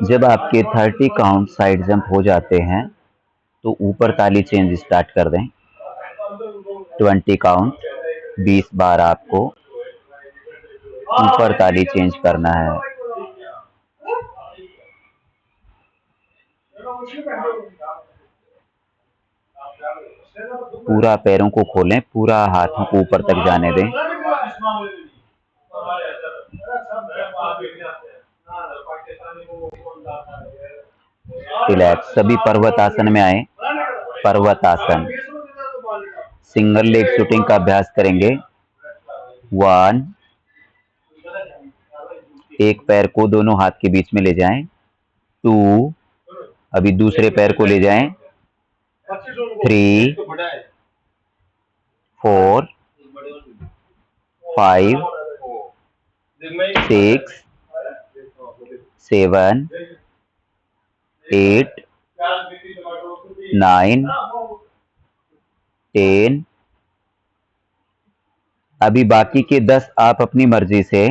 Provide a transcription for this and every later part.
जब आपके 30 count side jump हो जाते हैं तो ऊपर ताली चेंज स्टार्ट कर दें। 20 काउंट 20 बार आपको ऊपर ताली चेंज करना है। पूरा पैरों को खोलें, पूरा हाथों को ऊपर तक जाने दें। रिलैक्स। सभी पर्वत आसन में आए। पर्वत आसन। सिंगल लेग शूटिंग का अभ्यास करेंगे। 1, एक पैर को दोनों हाथ के बीच में ले जाएं। 2, अभी दूसरे पैर को ले जाएं। 3, 4, 5, 6, 7, 8, 9, 10। अभी बाकी के 10 आप अपनी मर्जी से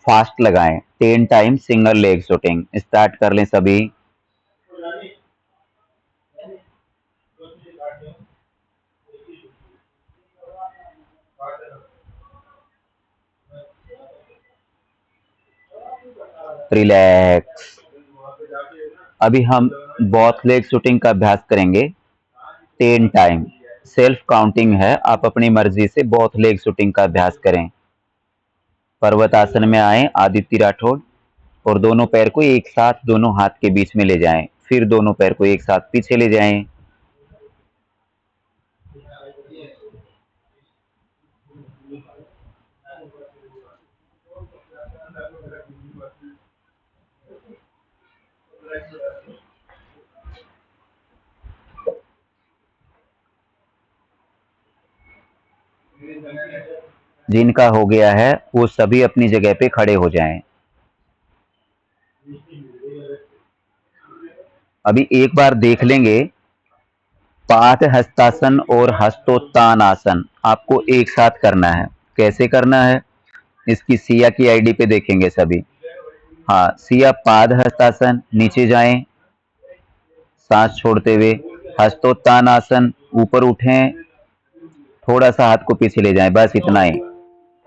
फास्ट लगाएं। 10 time single leg shooting start कर लें सभी। रिलैक्स। अभी हम बोथ लेग शूटिंग का अभ्यास करेंगे 10 टाइम। सेल्फ काउंटिंग है, आप अपनी मर्जी से बोथ लेग शूटिंग का अभ्यास करें। पर्वत आसन में आए आदित्य राठौड़ और दोनों पैर को एक साथ दोनों हाथ के बीच में ले जाएं। फिर दोनों पैर को एक साथ पीछे ले जाएं। जिनका हो गया है वो सभी अपनी जगह पे खड़े हो जाएं। अभी एक बार देख लेंगे पाद हस्तासन और हस्तोत्तान आसन आपको एक साथ करना है। कैसे करना है इसकी सिया की आईडी पे देखेंगे सभी। हाँ, सिया पाद हस्तासन, नीचे जाएं सांस छोड़ते हुए। हस्तोत्तान आसन, ऊपर उठें, थोड़ा सा हाथ को पीछे ले जाएं, बस इतना ही।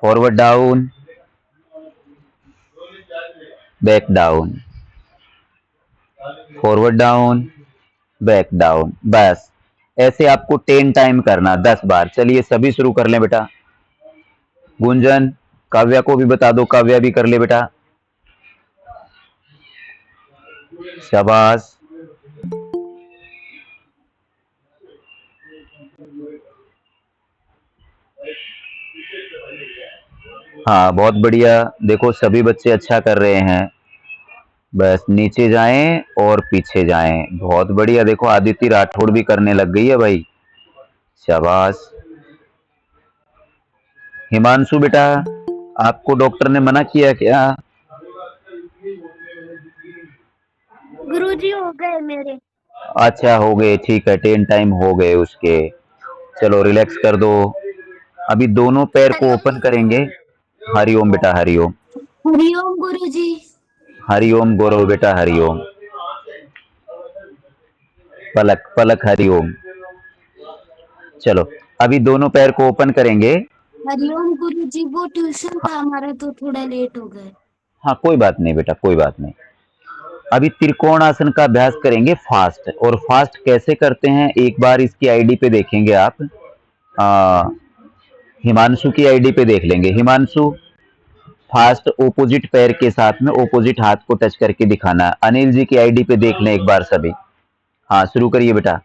Forward down, back down, forward down, back down. बस ऐसे आपको 10 टाइम करना, 10 बार। चलिए सभी शुरू कर लें बेटा। गुंजन, काव्या को भी बता दो, काव्या भी कर ले बेटा। शाबाश। हाँ बहुत बढ़िया, देखो सभी बच्चे अच्छा कर रहे हैं। बस नीचे जाएं और पीछे जाएं, बहुत बढ़िया। देखो आदित्य राठौड़ भी करने लग गई है भाई, शाबाश। हिमांशु बेटा, आपको डॉक्टर ने मना किया क्या? गुरुजी हो गए मेरे। अच्छा हो गए, ठीक है, 10 टाइम हो गए उसके। चलो रिलैक्स कर दो। अभी दोनों पैर को ओपन करेंगे। हरिओम बेटा, हरिओम। हरिओम गुरुजी। हरिओम गौरव बेटा, हरिओम। पलक, पलक, हरिओम। चलो अभी दोनों पैर को ओपन करेंगे। हरिओम गुरुजी, वो ट्यूशन था हमारा तो थोड़ा लेट हो गए। हाँ कोई बात नहीं बेटा, कोई बात नहीं। अभी त्रिकोण आसन का अभ्यास करेंगे फास्ट। और फास्ट कैसे करते हैं एक बार इसकी आईडी पे देखेंगे आप। हिमांशु की आईडी पे देख लेंगे। हिमांशु, फास्ट ओपोजिट पैर के साथ में ओपोजिट हाथ को टच करके दिखाना। अनिल जी की आईडी पे देख लें एक बार सभी। हाँ शुरू करिए बेटा।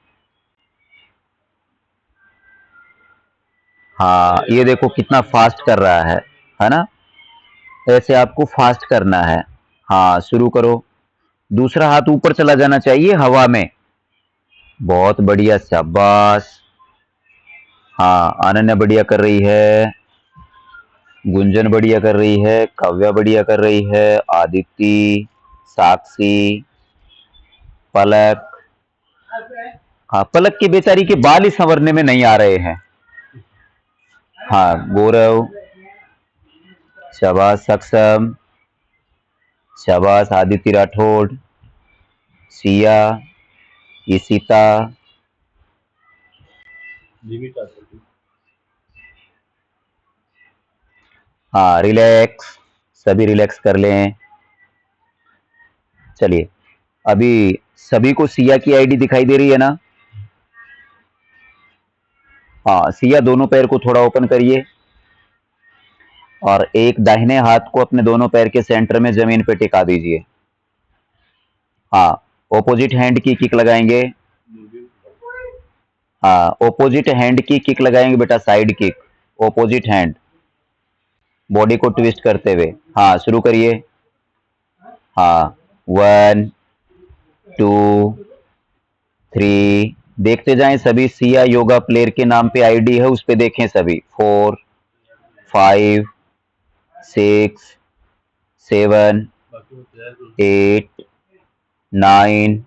हाँ ये देखो कितना फास्ट कर रहा है ना। ऐसे आपको फास्ट करना है। हाँ शुरू करो। दूसरा हाथ ऊपर चला जाना चाहिए हवा में। बहुत बढ़िया, शाबाश। हाँ अनन्या बढ़िया कर रही है, गुंजन बढ़िया कर रही है, काव्या बढ़िया कर रही है, आदित्य, साक्षी, पलक। हाँ पलक की बेचारी के बाल ही संवरने में नहीं आ रहे हैं। हाँ गौरव, शाबाश सक्षम, शाबाश आदित्य राठौड़, सिया, ईशिता, हाँ रिलैक्स, सभी रिलैक्स कर लें। चलिए अभी सभी को सिया की आईडी दिखाई दे रही है ना? हाँ सिया दोनों पैर को थोड़ा ओपन करिए और एक दाहिने हाथ को अपने दोनों पैर के सेंटर में जमीन पे टिका दीजिए। हाँ ऑपोजिट हैंड की किक लगाएंगे। हाँ ऑपोजिट हैंड की किक लगाएंगे बेटा, side kick, opposite hand, body को ट्विस्ट करते हुए। हाँ शुरू करिए। हाँ 1 2 3, देखते जाएं सभी। सिया योगा प्लेयर के नाम पे आईडी है, उस पे देखें सभी। 4 5 6 7 8 9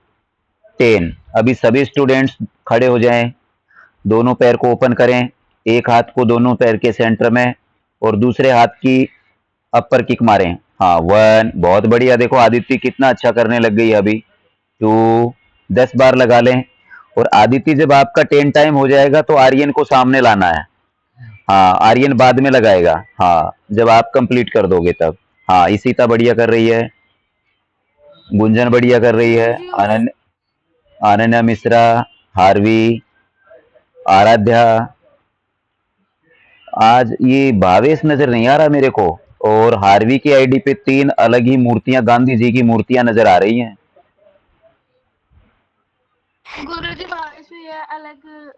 10। अभी सभी स्टूडेंट्स खड़े हो जाएं, दोनों पैर को ओपन करें, एक हाथ को दोनों पैर के सेंटर में और दूसरे हाथ की अपर किक मारें। हाँ 1, बहुत बढ़िया। देखो आदित्य कितना अच्छा करने लग गई अभी। 2, 10 बार लगा लें। और आदित्य जब आपका 10 टाइम हो जाएगा तो आर्यन को सामने लाना है। हाँ आर्यन बाद में लगाएगा, हाँ जब आप कंप्लीट कर दोगे तब। हाँ इशिता बढ़िया कर रही है, गुंजन बढ़िया कर रही है, अनन्या, अनन्या मिश्रा, हार्वी, आराध्या। आज ये भावेश नजर नहीं आ रहा मेरे को। और हार्वी की आईडी पे 3 अलग ही मूर्तियां, गांधी जी की मूर्तियां नजर आ रही हैं। गुरुजी भावेश भैया अलग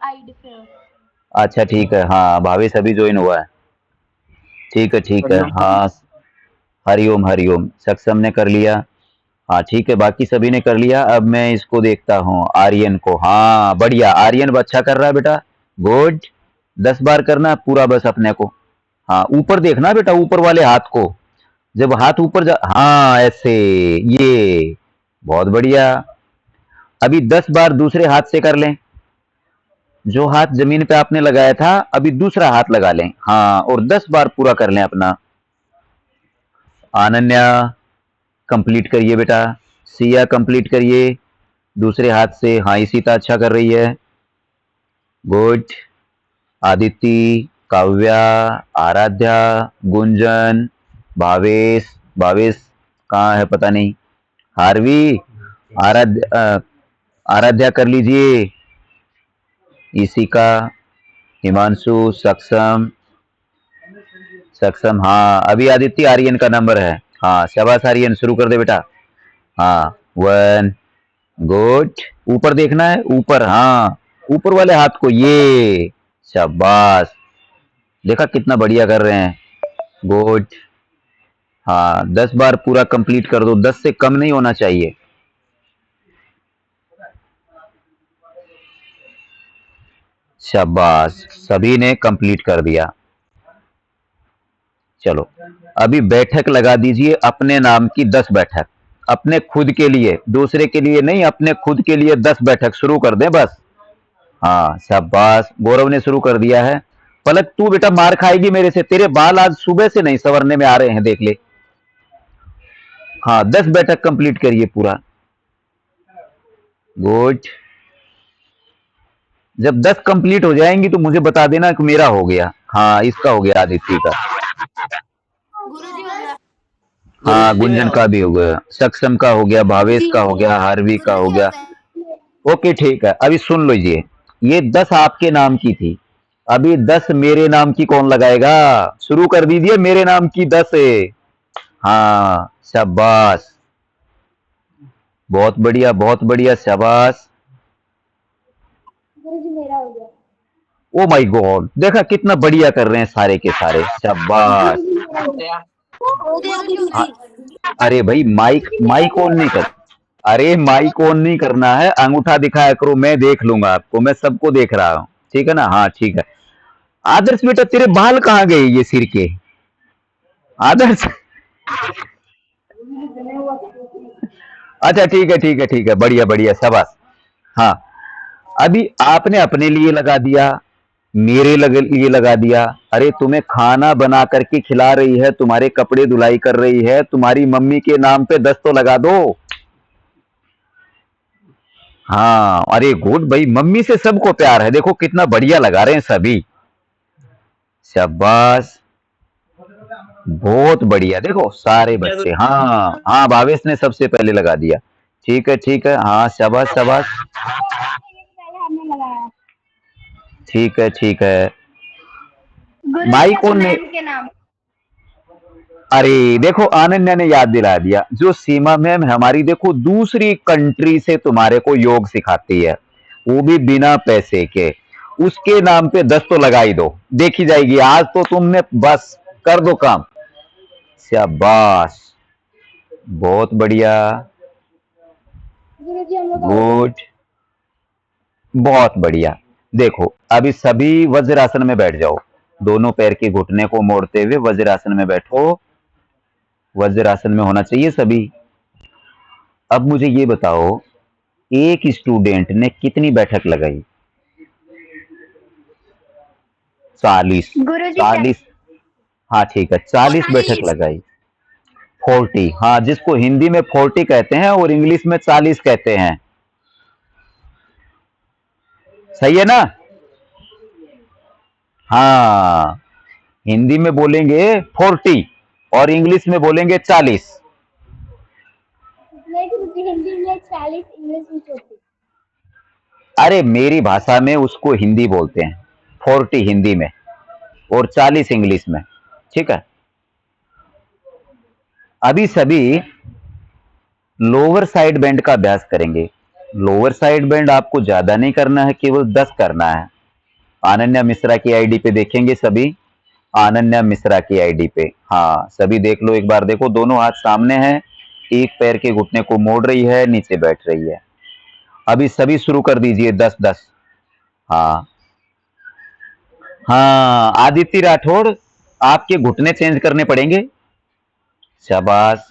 आईडी पे है। अच्छा ठीक है, हाँ भावेश अभी ज्वाइन हुआ है। ठीक है ठीक है, हाँ हरिओम हरिओम। सक्षम ने कर लिया, हाँ ठीक है, बाकी सभी ने कर लिया। अब मैं इसको देखता हूँ आर्यन को। हाँ बढ़िया, आर्यन अच्छा कर रहा है बेटा, गुड। 10 बार करना है पूरा बस अपने को। हाँ ऊपर देखना बेटा, ऊपर वाले हाथ को, जब हाथ ऊपर जा, हाँ ऐसे, ये बहुत बढ़िया। अभी 10 बार दूसरे हाथ से कर लें, जो हाथ जमीन पे आपने लगाया था अभी दूसरा हाथ लगा लें। हाँ और 10 बार पूरा कर लें अपना। अनन्या कंप्लीट करिए बेटा, सिया कंप्लीट करिए दूसरे हाथ से। हाँ इशिता अच्छा कर रही है, गुड। आदित्य, काव्या, आराध्या, गुंजन, भावेश, भावेश कहाँ है पता नहीं, हार्वी, आराध्या, आराध्या कर लीजिए, ईशिका, हिमांशु, सक्षम, सक्षम। हाँ अभी आदित्य आर्यन का नंबर है। हाँ शाबाश आर्यन, शुरू कर दे बेटा। हाँ 1, गुड। ऊपर देखना है, ऊपर, हाँ ऊपर वाले हाथ को, ये शाबाश। देखा कितना बढ़िया कर रहे हैं, गुड। हाँ 10 बार पूरा कंप्लीट कर दो, 10 से कम नहीं होना चाहिए। शाबाश, सभी ने कंप्लीट कर दिया। चलो अभी बैठक लगा दीजिए, अपने नाम की 10 बैठक, अपने खुद के लिए, दूसरे के लिए नहीं, अपने खुद के लिए 10 बैठक शुरू कर दें बस। हाँ शाबाश, गौरव ने शुरू कर दिया है। पलक तू बेटा मार खाएगी मेरे से, तेरे बाल आज सुबह से नहीं संवरने में आ रहे हैं, देख ले। हाँ 10 बैठक कंप्लीट करिए पूरा, गुड। जब 10 कंप्लीट हो जाएंगी तो मुझे बता देना कि मेरा हो गया। हाँ इसका हो गया, आदित्य का। गुरुजी हो गया। हाँ गुंजन का भी हो गया, सक्षम का हो गया, भावेश का हो गया, हार्वी का हो गुरुजी गया। ओके ठीक है, अभी सुन लीजिए, ये 10 आपके नाम की थी, अभी 10 मेरे नाम की कौन लगाएगा? शुरू कर दीजिए, मेरे नाम की 10 है। हाँ शाबाश, बहुत बढ़िया बहुत बढ़िया, शाबाश। गुरुजी मेरा हो गया। ओ माय गॉड, देखा कितना बढ़िया कर रहे हैं सारे के सारे, शाबाश। हो गया हाँ, गुरुजी। अरे भाई माइक माइक ऑन नहीं कर, अरे माइक ऑन नहीं करना है, अंगूठा दिखाया करो, मैं देख लूंगा आपको, मैं सबको देख रहा हूँ, ठीक है ना? हाँ ठीक है। आदर्श बेटा तेरे बाल कहाँ गए ये सिर के, आदर्श? अच्छा ठीक है ठीक है ठीक है, बढ़िया बढ़िया, शाबाश। हाँ अभी आपने अपने लिए लगा दिया, लिए लगा दिया। अरे तुम्हें खाना बना करके खिला रही है, तुम्हारे कपड़े धुलाई कर रही है, तुम्हारी मम्मी के नाम पे 10 तो लगा दो। हाँ, अरे गुड भाई, मम्मी से सबको प्यार है, देखो कितना बढ़िया लगा रहे हैं सभी। शाबाश, बहुत बढ़िया, देखो सारे बच्चे। हाँ हाँ, भावेश ने सबसे पहले लगा दिया। ठीक है ठीक है, हाँ शाबाश शाबाश। हमने लगाया ठीक है ठीक है। गुरु जी माई अब कौन ने? मैम के नाम। अरे देखो, अनन्या ने याद दिला दिया। जो सीमा मैम हमारी, देखो दूसरी कंट्री से तुम्हारे को योग सिखाती है, वो भी बिना पैसे के। उसके नाम पे 10 तो लगा ही दो, देखी जाएगी। आज तो तुमने बस कर दो काम। शाबाश, बहुत बढ़िया, गुरु जी हम लोग गुड, बहुत बढ़िया। देखो अभी सभी वज्रासन में बैठ जाओ, दोनों पैर के घुटने को मोड़ते हुए वज्रासन में बैठो। वज्रासन में होना चाहिए सभी। अब मुझे ये बताओ, एक स्टूडेंट ने कितनी बैठक लगाई? 40। गुरु जी 40, हाँ ठीक है, 40 बैठक 40। लगाई। 40, हाँ, जिसको हिंदी में 40 कहते हैं और इंग्लिश में 40 कहते हैं। सही है ना? हाँ, हिंदी में बोलेंगे 40 और इंग्लिश में बोलेंगे 40। नहीं गुरु जी हिंदी में 40 इंग्लिश में 40। अरे मेरी भाषा में उसको हिंदी बोलते हैं, 40 हिंदी में और 40 इंग्लिश में। ठीक है, अभी सभी लोअर साइड बेंड का अभ्यास करेंगे। लोअर साइड बेंड आपको ज्यादा नहीं करना है, केवल 10 करना है। अनन्या मिश्रा की आईडी पे देखेंगे सभी, अनन्या मिश्रा की आईडी पे। हाँ सभी देख लो एक बार, देखो दोनों हाथ सामने हैं, एक पैर के घुटने को मोड़ रही है, नीचे बैठ रही है। अभी सभी शुरू कर दीजिए 10 10। हाँ हाँ, आदित्य राठौड़, आपके घुटने चेंज करने पड़ेंगे। शाबाश,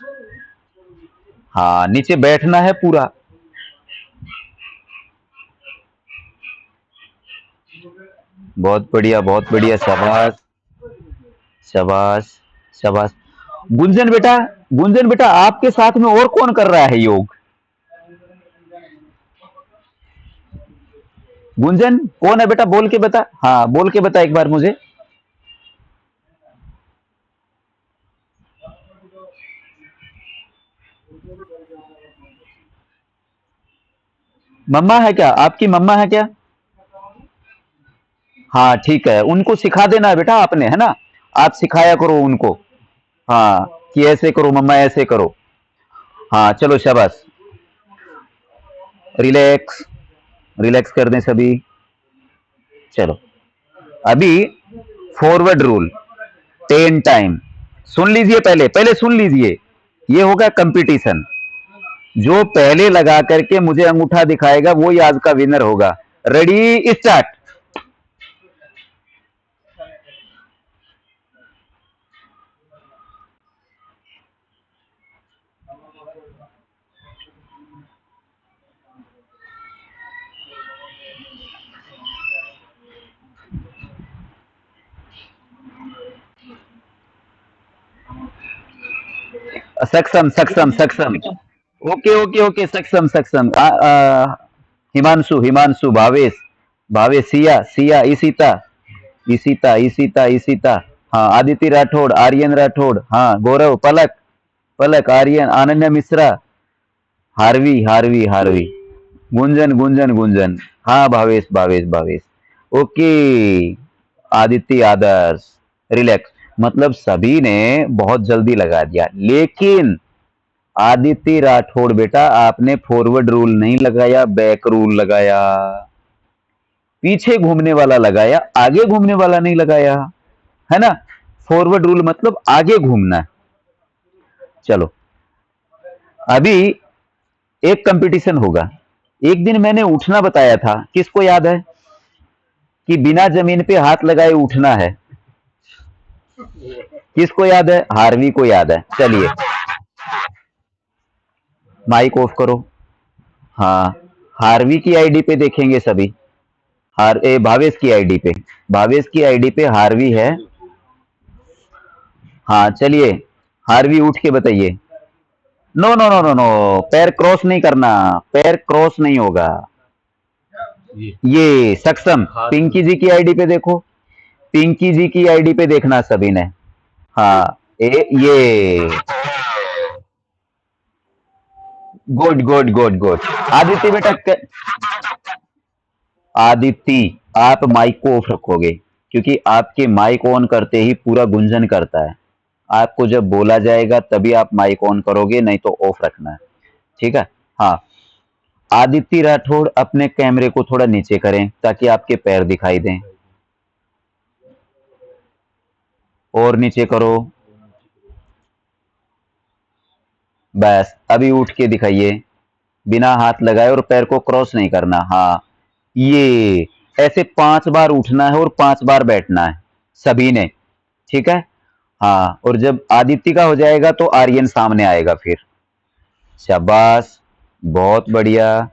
हाँ नीचे बैठना है पूरा। बहुत बढ़िया बहुत बढ़िया, शाबाश शाबाश शाबाश। गुंजन बेटा, गुंजन बेटा, आपके साथ में और कौन कर रहा है योग? गुंजन कौन है बेटा, बोल के बता। हाँ बोल के बता एक बार मुझे। मम्मा है क्या? आपकी मम्मा है क्या? हाँ ठीक है, उनको सिखा देना है बेटा आपने, है ना? आप सिखाया करो उनको। हाँ, कि ऐसे करो मम्मा, ऐसे करो। हाँ चलो शाबाश, रिलैक्स, रिलैक्स कर दें सभी। चलो अभी फॉरवर्ड रूल 10 टाइम सुन लीजिए, पहले पहले सुन लीजिए। ये होगा कंपटीशन, जो पहले लगा करके मुझे अंगूठा दिखाएगा वो ही आज का विनर होगा। Ready start. सक्षम सक्षम सक्षम, ओके ओके ओके, सक्षम सक्षम। हिमांशु हिमांशु, भावेश भावेश, सिया सिया, ईशिता ईशिता ईशिता ईशिता, हाँ आदित्य राठौड़, आर्यन राठौड़, हाँ गौरव, पलक पलक, आर्यन, अनन्या मिश्रा, हार्वी हार्वी हार्वी, गुंजन गुंजन गुंजन, हाँ भावेश भावेश भावेश, ओके। आदित्य, आदर्श, रिलैक्स। मतलब सभी ने बहुत जल्दी लगा दिया, लेकिन आदित्य राठौड़ बेटा आपने फॉरवर्ड रूल नहीं लगाया, बैक रूल लगाया। पीछे घूमने वाला लगाया, आगे घूमने वाला नहीं लगाया, है ना? फॉरवर्ड रूल मतलब आगे घूमना है। चलो अभी एक कंपटीशन होगा। एक दिन मैंने उठना बताया था, किसको याद है? कि बिना जमीन पे हाथ लगाए उठना है। किसको याद है? हार्वी को याद है। चलिए माइक ऑफ करो। हाँ, हार्वी की आईडी पे देखेंगे सभी। भावेश की आईडी पे, भावेश की आईडी पे हार्वी है। हाँ चलिए, हार्वी उठ के बताइए। No no no no no, पैर क्रॉस नहीं करना, पैर क्रॉस नहीं होगा। ये सक्षम, पिंकी जी की आईडी पे देखो, पिंकी जी की आईडी पे देखना सभी ने। हाँ ये good good good good. Aditya बेटा आदित्य, आप माइक को ऑफ रखोगे, क्योंकि आपके माइक ऑन करते ही पूरा गुंजन करता है। आपको जब बोला जाएगा तभी आप माइक ऑन करोगे, नहीं तो ऑफ रखना है, ठीक है। हाँ, आदित्य राठौड़ अपने कैमरे को थोड़ा नीचे करें ताकि आपके पैर दिखाई दें, और नीचे करो। बस अभी उठ के दिखाइए, बिना हाथ लगाए, और पैर को क्रॉस नहीं करना। हाँ, ये ऐसे 5 बार उठना है और 5 बार बैठना है सभी ने, ठीक है। हाँ, और जब आदित्य का हो जाएगा तो आर्यन सामने आएगा फिर। शाबाश, बहुत बढ़िया।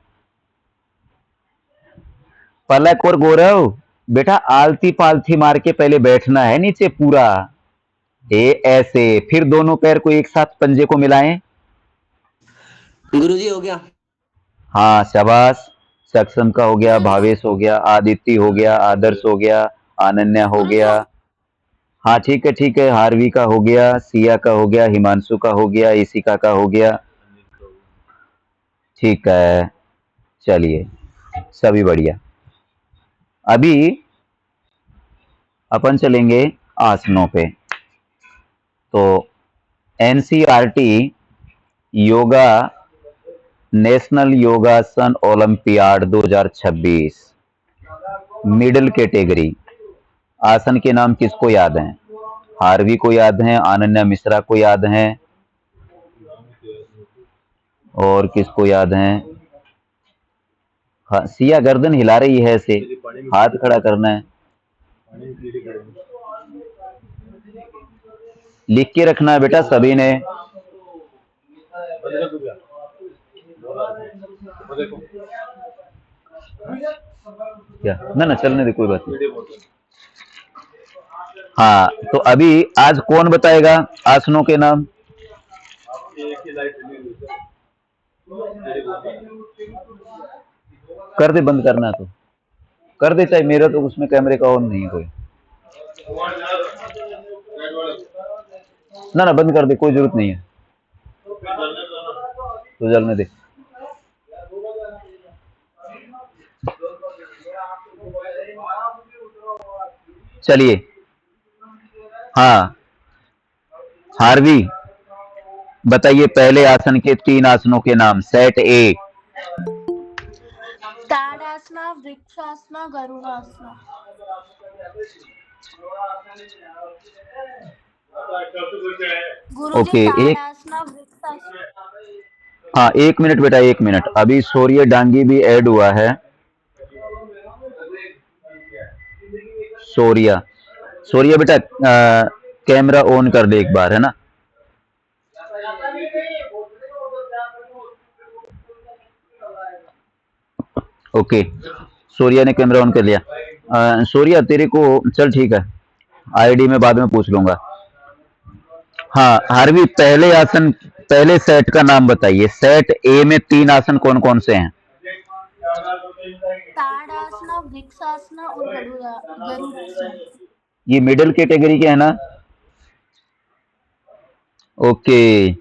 पलक और गौरव बेटा आलती पालथी मार के पहले बैठना है नीचे पूरा, ऐसे, फिर दोनों पैर को एक साथ पंजे को मिलाएं। गुरुजी हो गया। हाँ शाबाश, सक्षम का हो गया, भावेश हो गया, आदित्य हो गया, आदर्श हो गया, अनन्या हो गया। हाँ ठीक है, हार्वी का हो गया, सिया का हो गया, हिमांशु का हो गया, इशिका का हो गया, ठीक है। चलिए, सभी बढ़िया। अभी अपन चलेंगे आसनों पे। तो एनसीईआरटी योगा नेशनल योगासन ओलंपियाड 2026 मिडिल कैटेगरी आसन के नाम किसको याद हैं? हार्वी को याद हैं, अनन्या मिश्रा को याद हैं, और किसको याद हैं? हाँ, सिया गर्दन हिला रही है, ऐसे हाथ खड़ा करना है, लिख के रखना है बेटा सभी ने। क्या ना ना, चलने दे, कोई बात नहीं। हाँ, तो अभी आज कौन बताएगा आसनों के नाम? कर दे, बंद करना है तो कर दे, चाहे मेरा तो उसमें कैमरे का ऑन नहीं है कोई। ना ना, बंद कर दे, कोई जरूरत नहीं है, तो जलने दे। चलिए, हाँ हार्वी बताइए पहले आसन के 3 आसनों के नाम। सेट ए। ताड़ासना, वृक्षासना, गरुड़ासना। गुरुजी ओके, एक, ताड़ासना, वृक्षासना। हाँ 1 मिनट बेटा, 1 मिनट, अभी सूर्य डांगी भी ऐड हुआ है। सूर्या, सूर्य बेटा कैमरा ऑन कर दे एक बार, है ना। ओके, सूर्या ने कैमरा ऑन कर लिया। सूर्या तेरे को, चल ठीक है, आईडी में बाद में पूछ लूंगा। हाँ हार्वी, पहले आसन, पहले सेट का नाम बताइए। सेट ए में 3 आसन कौन कौन से हैं? ताड़ासना, वृक्षासना और गरुड़ासना। ये मिडिल कैटेगरी के है ना। ओके,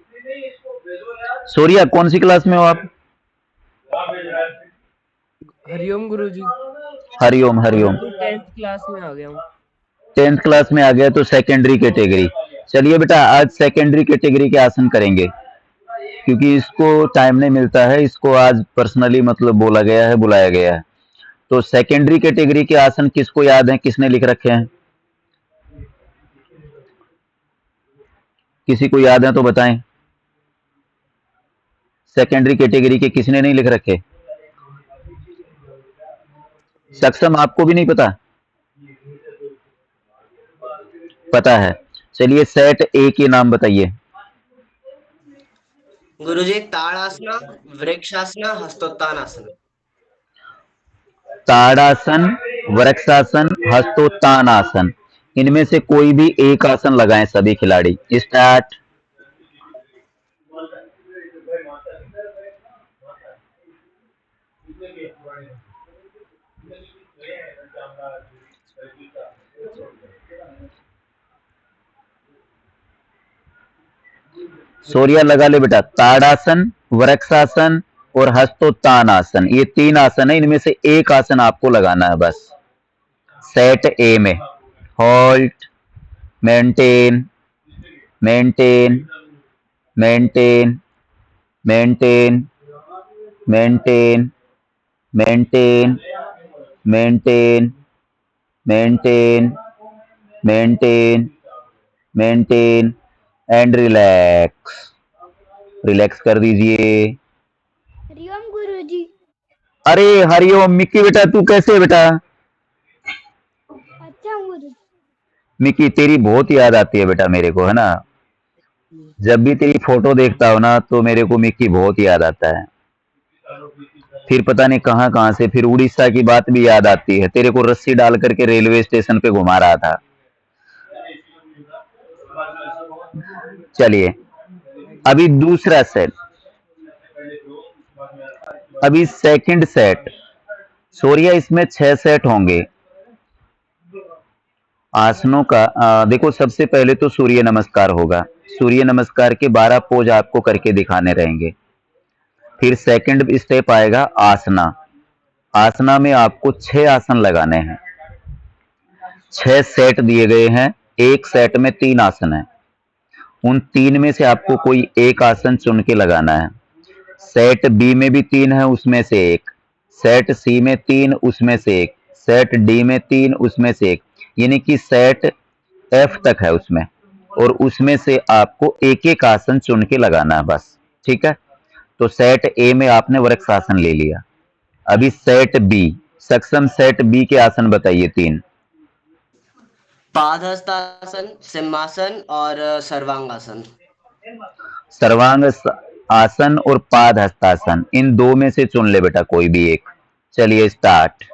सूर्या कौन सी क्लास में हो आप? हरिओम गुरुजी। हरिओम हरिओम। 10th क्लास में आ गया हूँ। 10th क्लास में आ गया तो सेकेंडरी कैटेगरी। चलिए बेटा, आज सेकेंडरी कैटेगरी के आसन करेंगे, क्योंकि इसको टाइम नहीं मिलता है, इसको आज पर्सनली मतलब बोला गया है, बुलाया गया है। तो सेकेंडरी कैटेगरी के आसन किसको याद है, किसने लिख रखे हैं? किसी को याद है तो बताएं। सेकेंडरी कैटेगरी के किसने नहीं लिख रखे? सक्षम, आपको भी नहीं पता? पता है। चलिए सेट ए के नाम बताइए। गुरुजी ताड़ासना, वृक्षासना, हस्तोत्तानासना। ताड़ासन, वृक्षासन, हस्तोत्तान आसन। इनमें से कोई भी एक आसन लगाएं सभी खिलाड़ी। स्टार्ट। सूर्या लगा ले बेटा। ताड़ासन, वृक्षासन और हस्तोत्तान आसन, ये 3 आसन है, इनमें से एक आसन आपको लगाना है बस। सेट ए में hold, maintain, maintain, maintain, maintain, maintain, maintain, maintain, maintain, maintain, maintain and relax. Relax कर दीजिए। हरिओम गुरुजी। अरे हरिओम मिक्की बेटा, तू कैसे है बेटा? अच्छा गुरुजी। मिक्की तेरी बहुत याद आती है बेटा मेरे को, है ना। जब भी तेरी फोटो देखता हूं ना तो मेरे को मिक्की बहुत याद आता है। फिर पता नहीं कहां कहां से फिर उड़ीसा की बात भी याद आती है। तेरे को रस्सी डाल करके रेलवे स्टेशन पे घुमा रहा था। चलिए अभी दूसरा सेट, अभी सेकंड सेट। सूर्य इसमें 6 सेट होंगे आसनों का। देखो सबसे पहले तो सूर्य नमस्कार होगा। सूर्य नमस्कार के 12 पोज आपको करके दिखाने रहेंगे। फिर सेकंड स्टेप आएगा आसना। आसना में आपको 6 आसन लगाने हैं। 6 सेट दिए गए हैं, एक सेट में 3 आसन है। उन 3 में से आपको कोई एक आसन चुन के लगाना है। सेट बी में भी 3 है, उसमें से एक। सेट सी में 3, उसमें से एक। सेट डी में 3, उसमें से एक। यानी कि सेट एफ तक है उसमें, और उसमें से आपको एक एक आसन चुन के लगाना है बस। ठीक है, तो सेट ए में आपने वृक्षासन ले लिया। अभी सेट बी, सक्षम सेट बी के आसन बताइए 3। पादहस्तासन, सिंहासन और सर्वांगासन। सर्वांग आसन और पाद हस्तासन, इन 2 में से चुन ले बेटा कोई भी एक। चलिए स्टार्ट।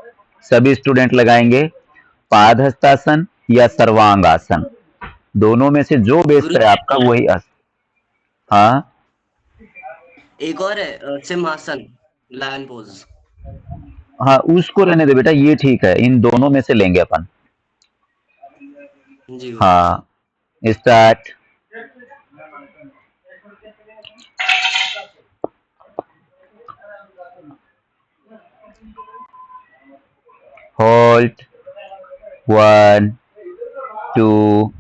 सभी स्टूडेंट लगाएंगे पाद हस्तासन या सर्वांग आसन, दोनों में से जो बेस्ट है आपका वही आसन। हाँ एक और है सिंहासन, लायन पोज। हाँ, उसको रहने दे बेटा, ये ठीक है, इन दोनों में से लेंगे अपन। जी गुरुजी। हाँ स्टार्ट। होल्ड 1 2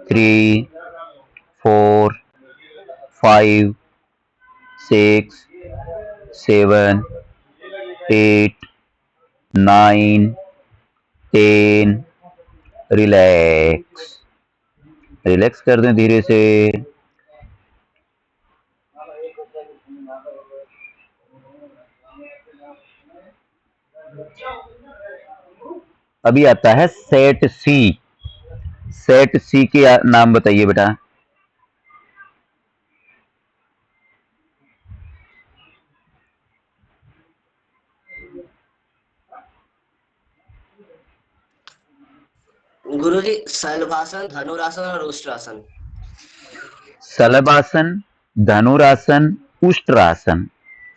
3 4 5 6 7 8 9 10। रिलैक्स, रिलैक्स कर दें धीरे से। अभी आता है सेट सी। सेट सी के नाम बताइए बेटा। गुरुजी शलभासन, धनुरासन और उष्ट्रासन। शलभासन, धनुरासन, उष्ट्रासन,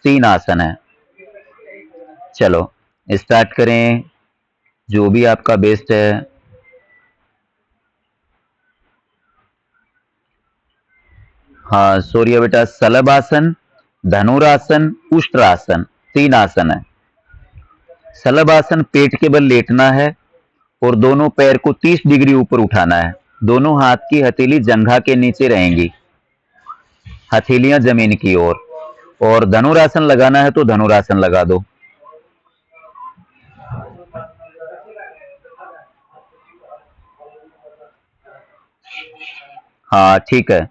3 आसन है। चलो स्टार्ट करें, जो भी आपका बेस्ट है। हाँ सूर्य बेटा, शलभासन, धनुरासन, उष्ट्रासन, 3 आसन है। शलभासन पेट के बल लेटना है और दोनों पैर को 30 डिग्री ऊपर उठाना है। दोनों हाथ की हथेली जंघा के नीचे रहेंगी, हथेलियां जमीन की ओर। और धनुरासन लगाना है तो धनुरासन लगा दो। हाँ ठीक है,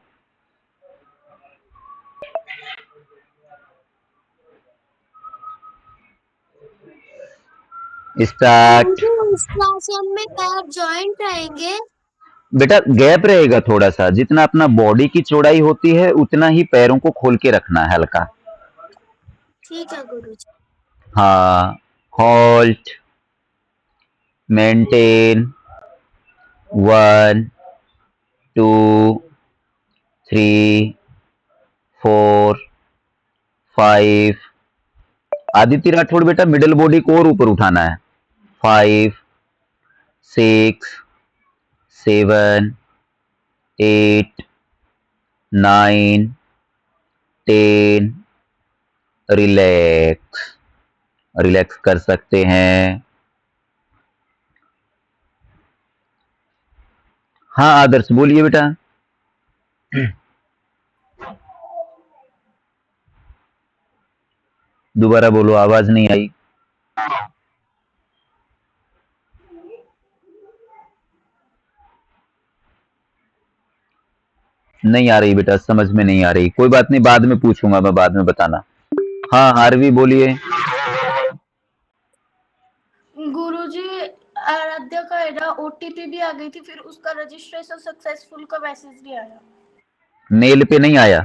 स्टार्ट। इस आसन में पैर जॉइंट रहेंगे। बेटा गैप रहेगा थोड़ा सा, जितना अपना बॉडी की चौड़ाई होती है उतना ही पैरों को खोल के रखना है हल्का। ठीक है गुरुजी। हाँ होल्ड मेंटेन, 1 2 3 4 5। आदित्य राठौड़ बेटा मिडिल बॉडी को और ऊपर उठाना है। 5 6 7 8 9 10। रिलैक्स, रिलैक्स कर सकते हैं। हाँ आदर्श बोलिए बेटा। दोबारा बोलो, आवाज नहीं आई। नहीं आ रही बेटा, समझ में नहीं आ रही। कोई बात नहीं, बाद में पूछूंगा मैं, बाद में बताना। हाँ हार्वी बोलिए। गुरुजी आराध्या का है ना ओटीपी भी आ गई थी, फिर उसका रजिस्ट्रेशन सक्सेसफुल का मैसेज नहीं आया। मेल पे नहीं आया?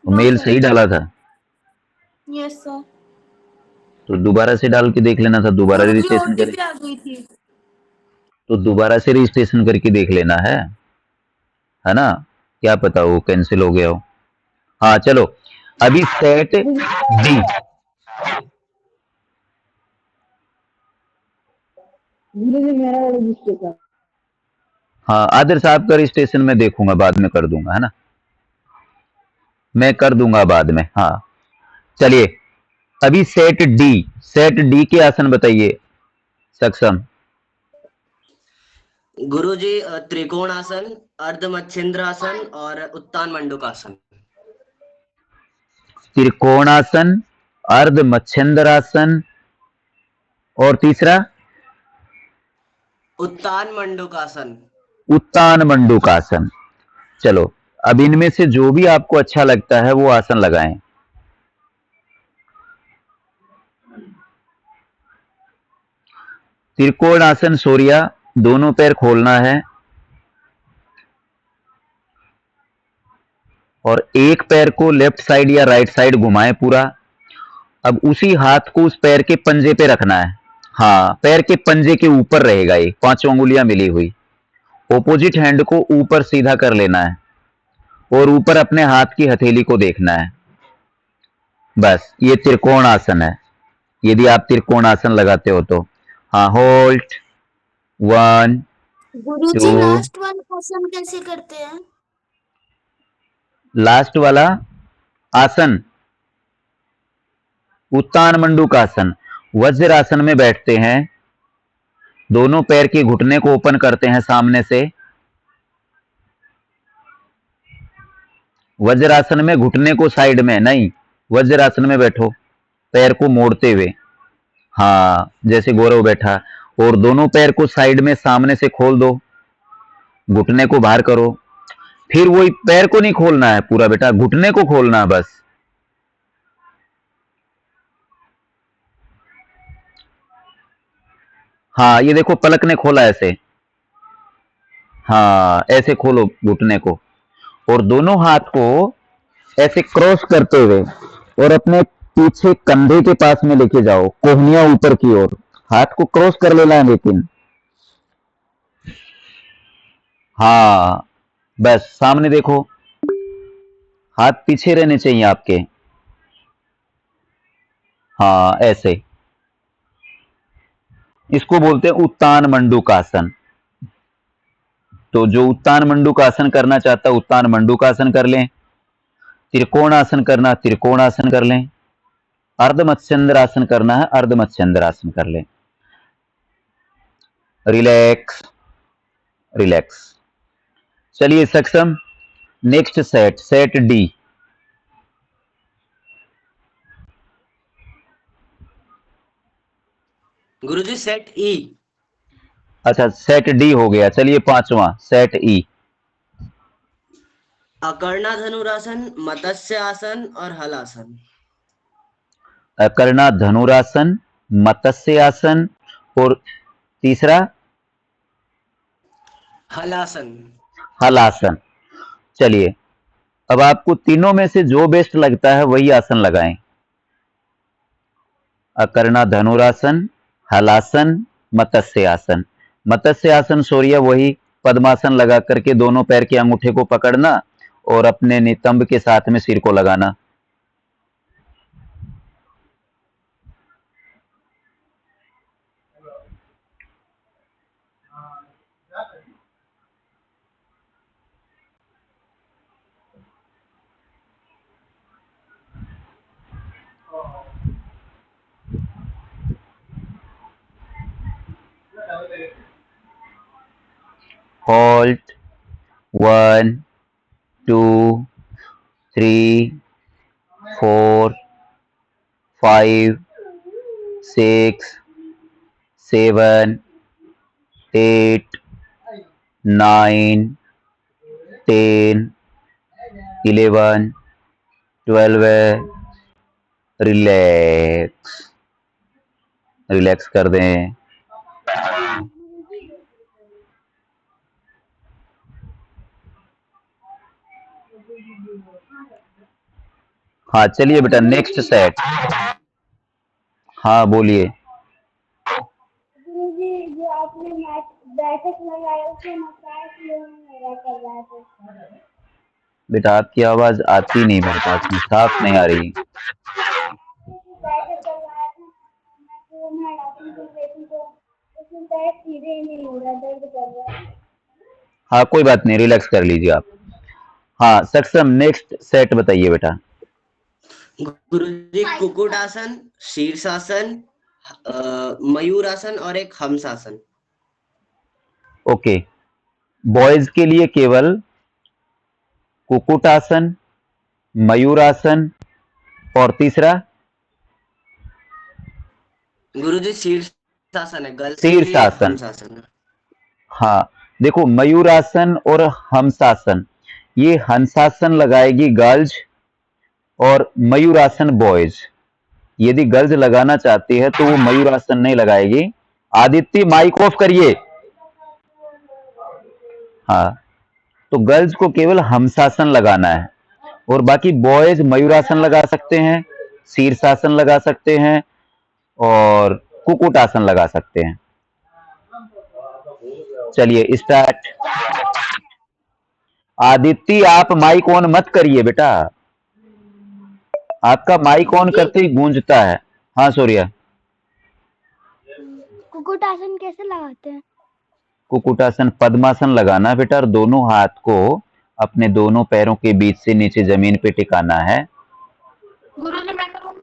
No mail sir. सही डाला था यस सर। तो दोबारा से डाल के देख लेना था, दोबारा गुरुजी रजिस्ट्रेशन करे ओटीपी आ गई थी। तो दोबारा से रजिस्ट्रेशन करके देख लेना है ना, क्या पता वो कैंसिल हो गया हो। हाँ चलो, अभी सेट डी। हाँ आदर्श आपका रजिस्ट्रेशन में देखूंगा, बाद में कर दूंगा, है ना, मैं कर दूंगा बाद में। हाँ चलिए, अभी सेट डी, सेट डी के आसन बताइए सक्षम। गुरुजी त्रिकोणासन, अर्धमच्छिंद्रासन और उत्तान मंडूकासन। त्रिकोणासन, अर्ध मच्छिंद्रासन और तीसरा उत्तान मंडूकासन। उत्तान मंडूकासन। चलो, अब इनमें से जो भी आपको अच्छा लगता है वो आसन लगाएं। त्रिकोणासन सूर्या, दोनों पैर खोलना है और एक पैर को लेफ्ट साइड या राइट साइड घुमाएं पूरा। अब उसी हाथ को उस पैर के पंजे पे रखना है। हाँ, पैर के पंजे के ऊपर रहेगा, ये 5 उंगलियां मिली हुई। ऑपोजिट हैंड को ऊपर सीधा कर लेना है और ऊपर अपने हाथ की हथेली को देखना है। बस, ये त्रिकोण आसन है, यदि आप त्रिकोण आसन लगाते हो तो। हाँ, होल्ड, 1 गुरुजी 2। लास्ट वाला आसन कैसे करते हैं? लास्ट वाला आसन उत्तान मंडूकासन। वज्र आसन में बैठते हैं, दोनों पैर के घुटने को ओपन करते हैं सामने से। वज्रासन में घुटने को साइड में नहीं, वज्रासन में बैठो पैर को मोड़ते हुए। हाँ, जैसे गौरव बैठा, और दोनों पैर को साइड में सामने से खोल दो, घुटने को बाहर करो। फिर वही पैर को नहीं खोलना है पूरा बेटा, घुटने को खोलना है बस। हाँ, ये देखो पलक ने खोला ऐसे। हाँ, ऐसे खोलो घुटने को और दोनों हाथ को ऐसे क्रॉस करते हुए और अपने पीछे कंधे के पास में लेके जाओ, कोहनियां ऊपर की ओर। हाथ को क्रॉस कर लेना है लेकिन। हाँ, बस सामने देखो, हाथ पीछे रहने चाहिए आपके। हाँ, ऐसे। इसको बोलते हैं उत्तान मंडूकासन। तो जो उत्तान मंडूकासन करना चाहता है उत्तान मंडूकासन कर लें, त्रिकोण आसन करना त्रिकोण आसन कर लें, अर्ध मत्स्येंद्र आसन करना है अर्ध मत्स्येंद्र आसन कर लें। Relax, relax. चलिए सक्षम, नेक्स्ट सेट, सेट डी। गुरुजी सेट ई। अच्छा, सेट डी हो गया। चलिए पांचवा, सेट ई। अकर्णा धनुरासन, मत्स्य आसन और हलासन। अकर्णा धनुरासन, मत्स्य आसन और तीसरा हलासन। हलासन। चलिए, अब आपको तीनों में से जो बेस्ट लगता है वही आसन लगाएं। अकर्णा धनुरासन, हलासन, मत्स्य आसन। मत्स्य आसन सूर्य वही पद्मासन लगा करके दोनों पैर के अंगूठे को पकड़ना और अपने नितंब के साथ में सिर को लगाना। Halt 1 2 3 4 5 6 7 8 9 10 11 12 रिलैक्स रिलैक्स कर दें। हाँ चलिए बेटा नेक्स्ट सेट। हाँ बोलिए। गुरुजी जो आपने बैठक लगाया उसमें मसाज मेरा कर रहा था। बेटा आपकी आवाज आती नहीं मेरे पास में, साफ नहीं आ रही। बैठक करवाया था तो मैं आसन कर रही थी तो उसमें पैर सीधे ही नहीं हो रहा, दर्द कर रहा है। हाँ कोई बात नहीं, रिलैक्स कर लीजिए आप। हाँ सक्षम नेक्स्ट सेट बताइए बेटा। गुरुजी कुक्कुट आसन, शीर्षासन, मयूर आसन और एक हंस आसन। ओके, बॉयज के लिए केवल कुक्कुट आसन, मयूर आसन और तीसरा गुरुजी शीर्षासन है, गर्ल्स के लिए शीर्षासन। हंस आसन है। हाँ देखो मयूरासन और हंसासन, ये हंसासन लगाएगी गर्ल्स और मयूरासन बॉयज। यदि गर्ल्स लगाना चाहती है तो वो मयूरासन नहीं लगाएगी। आदित्य माइक ऑफ करिए। हाँ तो गर्ल्स को केवल हंसासन लगाना है और बाकी बॉयज मयूरासन लगा सकते हैं, शीर्षासन लगा सकते हैं और कुक्कुटासन लगा सकते हैं। चलिए स्टार्ट। आदित्य आप माइक ऑन मत करिए बेटा, आपका माइक ऑन करते ही गूंजता है। हाँ सूर्या। कुक्कुट आसन कैसे लगाते हैं? कुक्कुटासन पद्मासन लगाना बेटा और दोनों हाथ को अपने दोनों पैरों के बीच से नीचे जमीन पे टिकाना है। गुरुजी मैं करूँ?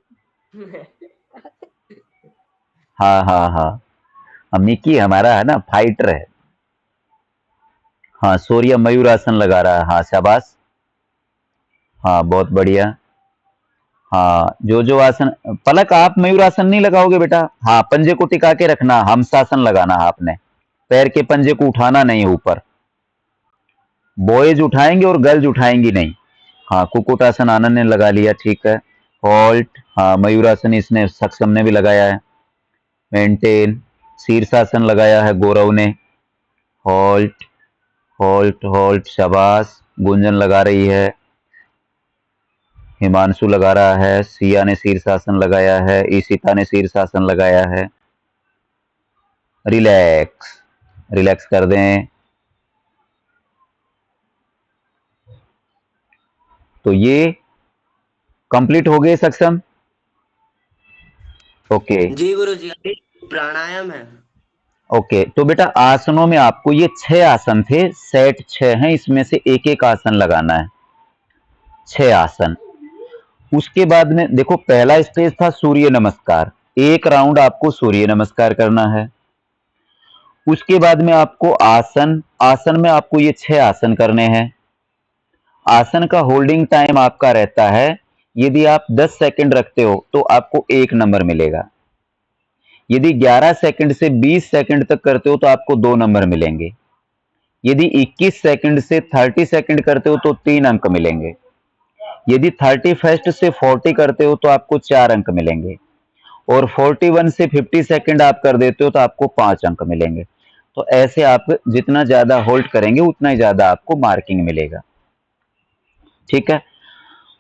हाँ हाँ हाँ, हम निकी हमारा है ना फाइटर है। हाँ सूर्य मयूरासन लगा रहा है। हाँ शाबाश, हाँ बहुत बढ़िया। हाँ जो आसन, पलक आप मयूरासन नहीं लगाओगे बेटा। हाँ पंजे को टिका के रखना, हंसासन लगाना है आपने, पैर के पंजे को उठाना नहीं ऊपर। बॉयज उठाएंगे और गर्ल्स उठाएंगी नहीं। हाँ कुक्कुटासन आनंद ने लगा लिया, ठीक है। हॉल्ट, हाँ मयूरासन इसने सक्षम ने भी लगाया है। मेंटेन, शीर्षासन लगाया है गौरव ने। हॉल्ट हॉल्ट हॉल्ट, शाबाश। गुंजन लगा रही है, हिमांशु लगा रहा है, सिया ने शीर्षासन लगाया है, ईशिता ने शीर्षासन लगाया है। रिलैक्स रिलैक्स कर दें। तो ये कंप्लीट हो गए सक्षम। ओके जी गुरुजी, अभी प्राणायाम है। ओके, तो बेटा आसनों में आपको ये 6 आसन थे, सेट 6 हैं, इसमें से एक एक आसन लगाना है, 6 आसन। उसके बाद में देखो पहला स्टेज था सूर्य नमस्कार, एक राउंड आपको सूर्य नमस्कार करना है। उसके बाद में आपको आसन, आसन में आपको ये 6 आसन करने हैं। आसन का होल्डिंग टाइम आपका रहता है, यदि आप 10 सेकंड रखते हो तो आपको 1 नंबर मिलेगा। यदि 11 सेकंड से 20 सेकंड तक करते हो तो आपको 2 नंबर मिलेंगे। यदि 21 सेकंड से 30 सेकंड करते हो तो 3 अंक मिलेंगे। यदि 31 से 40 करते हो तो आपको 4 अंक मिलेंगे और 41 से 50 सेकंड आप कर देते हो तो आपको 5 अंक मिलेंगे। तो ऐसे आप जितना ज्यादा होल्ड करेंगे उतना ही ज्यादा आपको मार्किंग मिलेगा, ठीक है।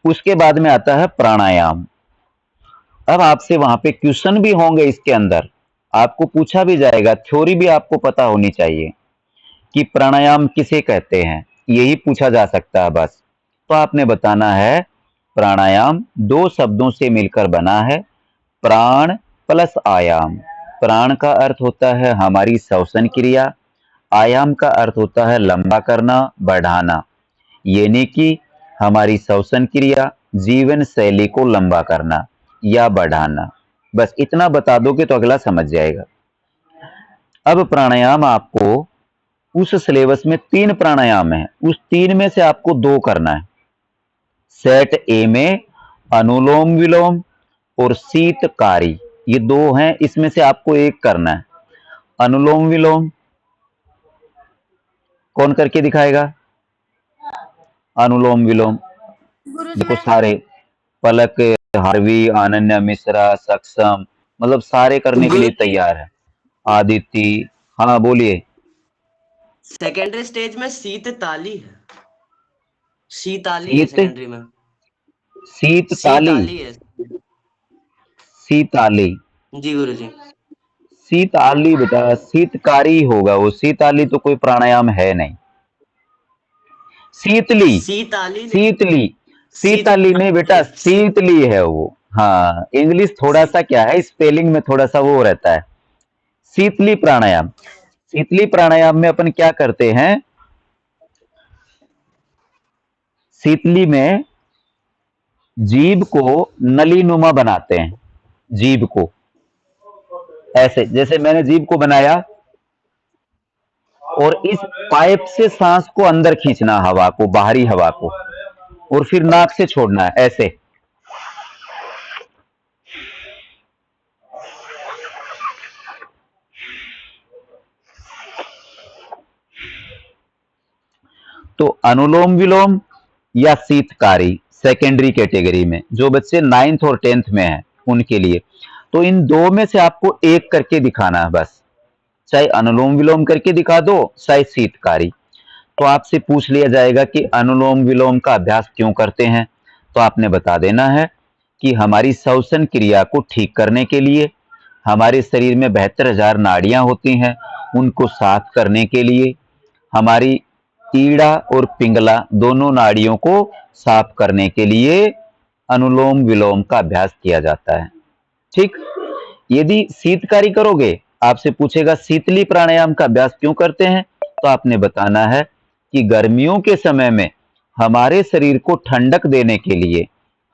उसके बाद में आता है प्राणायाम। अब आपसे वहां पे क्वेश्चन भी होंगे इसके अंदर, आपको पूछा भी जाएगा, थ्योरी भी आपको पता होनी चाहिए कि प्राणायाम किसे कहते हैं, यही पूछा जा सकता है बस। तो आपने बताना है प्राणायाम दो शब्दों से मिलकर बना है, प्राण प्लस आयाम। प्राण का अर्थ होता है हमारी श्वसन क्रिया, आयाम का अर्थ होता है लंबा करना, बढ़ाना, यानी कि हमारी श्वसन क्रिया, जीवन शैली को लंबा करना या बढ़ाना। बस इतना बता दोगे तो अगला समझ जाएगा। अब प्राणायाम आपको उस सिलेबस में 3 प्राणायाम है, उस 3 में से आपको 2 करना है। सेट ए में अनुलोम विलोम और शीतकारी, ये 2 हैं, इसमें से आपको एक करना है। अनुलोम विलोम कौन करके दिखाएगा? अनुलोम विलोम गुरुजी देखो मैं सारे, पलक, हार्वी, अनन्या मिश्रा, सक्षम, मतलब सारे करने के लिए गुरु तैयार है। आदिति, हाँ बोलिए। सेकेंडरी स्टेज में शीत ताली है, शीताली है शीत, सेकेंडरी में, शीत ताली, शीताली है। शीताली, जी गुरुजी। शीताली बेटा, शीतकारी होगा वो, शीताली तो कोई प्राणायाम है नहीं। शीतली, शीताली शीतली, शीतली नहीं बेटा, शीत शीतली है वो। हाँ, इंग्लिश थोड़ा सा क्या है, स्पेलिंग में थोड़ा सा वो रहता है। शीतली प्राणायाम, शीतली प्राणायाम में अपन क्या करते हैं, शीतली में जीभ को नलीनुमा बनाते हैं। जीभ को ऐसे, जैसे मैंने जीभ को बनाया, और इस पाइप से सांस को अंदर खींचना, हवा को, बाहरी हवा को, और फिर नाक से छोड़ना है ऐसे। तो अनुलोम विलोम या शीतकारी सेकेंडरी कैटेगरी में, जो बच्चे 9th और 10th में हैं उनके लिए। तो इन 2 में से आपको एक करके दिखाना है बस, चाहे अनुलोम विलोम करके दिखा दो, चाहे शीतकारी। तो आपसे पूछ लिया जाएगा कि अनुलोम विलोम का अभ्यास क्यों करते हैं, तो आपने बता देना है कि हमारी श्वसन क्रिया को ठीक करने के लिए, हमारे शरीर में 72,000 नाड़ियां होती हैं, उनको साफ करने के लिए, हमारी ईड़ा और पिंगला दोनों नाड़ियों को साफ करने के लिए अनुलोम विलोम का अभ्यास किया जाता है। ठीक, यदि शीतकारी करोगे, आपसे पूछेगा शीतली प्राणायाम का अभ्यास क्यों करते हैं, तो आपने बताना है कि गर्मियों के समय में हमारे शरीर को ठंडक देने के लिए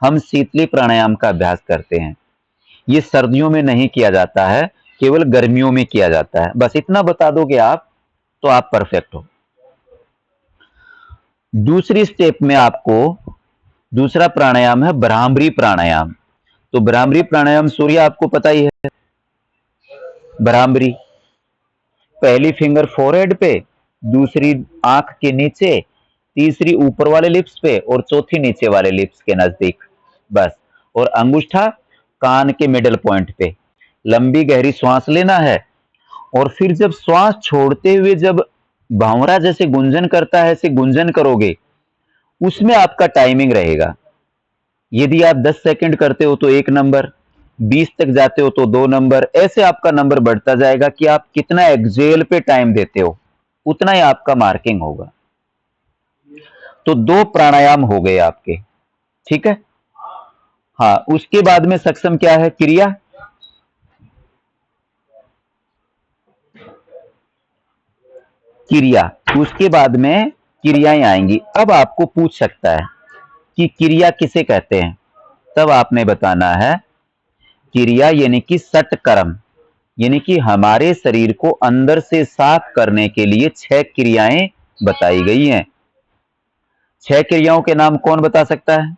हम शीतली प्राणायाम का अभ्यास करते हैं। ये सर्दियों में नहीं किया जाता है, केवल गर्मियों में किया जाता है। बस इतना बता दोगे आप तो आप परफेक्ट हो। दूसरी स्टेप में आपको दूसरा प्राणायाम है भ्रामरी प्राणायाम। तो भ्रामरी प्राणायाम सूर्य आपको पता ही है। भ्रामरी, पहली फिंगर फोरहेड पे, दूसरी आंख के नीचे, तीसरी ऊपर वाले लिप्स पे और चौथी नीचे वाले लिप्स के नजदीक, बस। और अंगूठा कान के मिडल पॉइंट पे। लंबी गहरी श्वास लेना है, और फिर जब श्वास छोड़ते हुए जब भंवरा जैसे गुंजन करता है, ऐसे गुंजन करोगे, उसमें आपका टाइमिंग रहेगा। यदि आप 10 सेकंड करते हो तो 1 नंबर, 20 तक जाते हो तो 2 नंबर, ऐसे आपका नंबर बढ़ता जाएगा कि आप कितना एक्सेल पे टाइम देते हो, उतना ही आपका मार्किंग होगा। तो 2 प्राणायाम हो गए आपके, ठीक है। हाँ, उसके बाद में सक्षम क्या है, क्रिया। क्रिया, उसके बाद में क्रियाएं आएंगी। अब आपको पूछ सकता है कि क्रिया किसे कहते हैं, तब आपने बताना है क्रिया यानी कि सटकर्म, यानी कि हमारे शरीर को अंदर से साफ करने के लिए 6 क्रियाएं बताई गई हैं। 6 क्रियाओं के नाम कौन बता सकता है?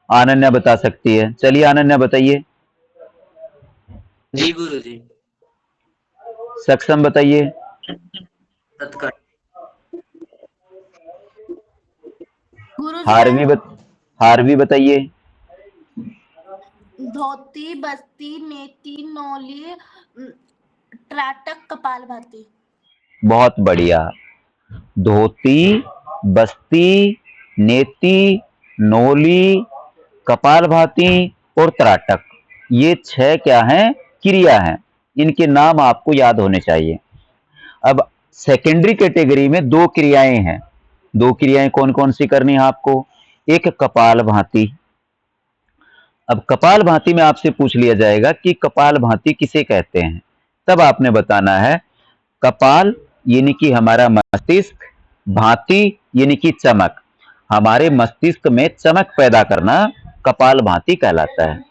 अनन्या बता सकती है। चलिए अनन्या बताइए। जी गुरुजी। सक्षम बताइए। तत्काल। गुरुजी हार्वी हार्वी बताइए। धोती, बस्ती, नेति, नौली, त्राटक, कपालभाति। बहुत बढ़िया। धोती, बस्ती, नेति, नोली, कपालभाति और त्राटक, ये 6 क्या हैं? क्रिया हैं। इनके नाम आपको याद होने चाहिए। अब सेकेंडरी कैटेगरी में 2 क्रियाएं हैं। 2 क्रियाएं कौन कौन सी करनी है आपको? एक कपालभाति। अब कपालभाति में आपसे पूछ लिया जाएगा कि कपालभाति किसे कहते हैं, तब आपने बताना है कपाल यानी कि हमारा मस्तिष्क, भांति यानी कि चमक, हमारे मस्तिष्क में चमक पैदा करना कपालभाति कहलाता है।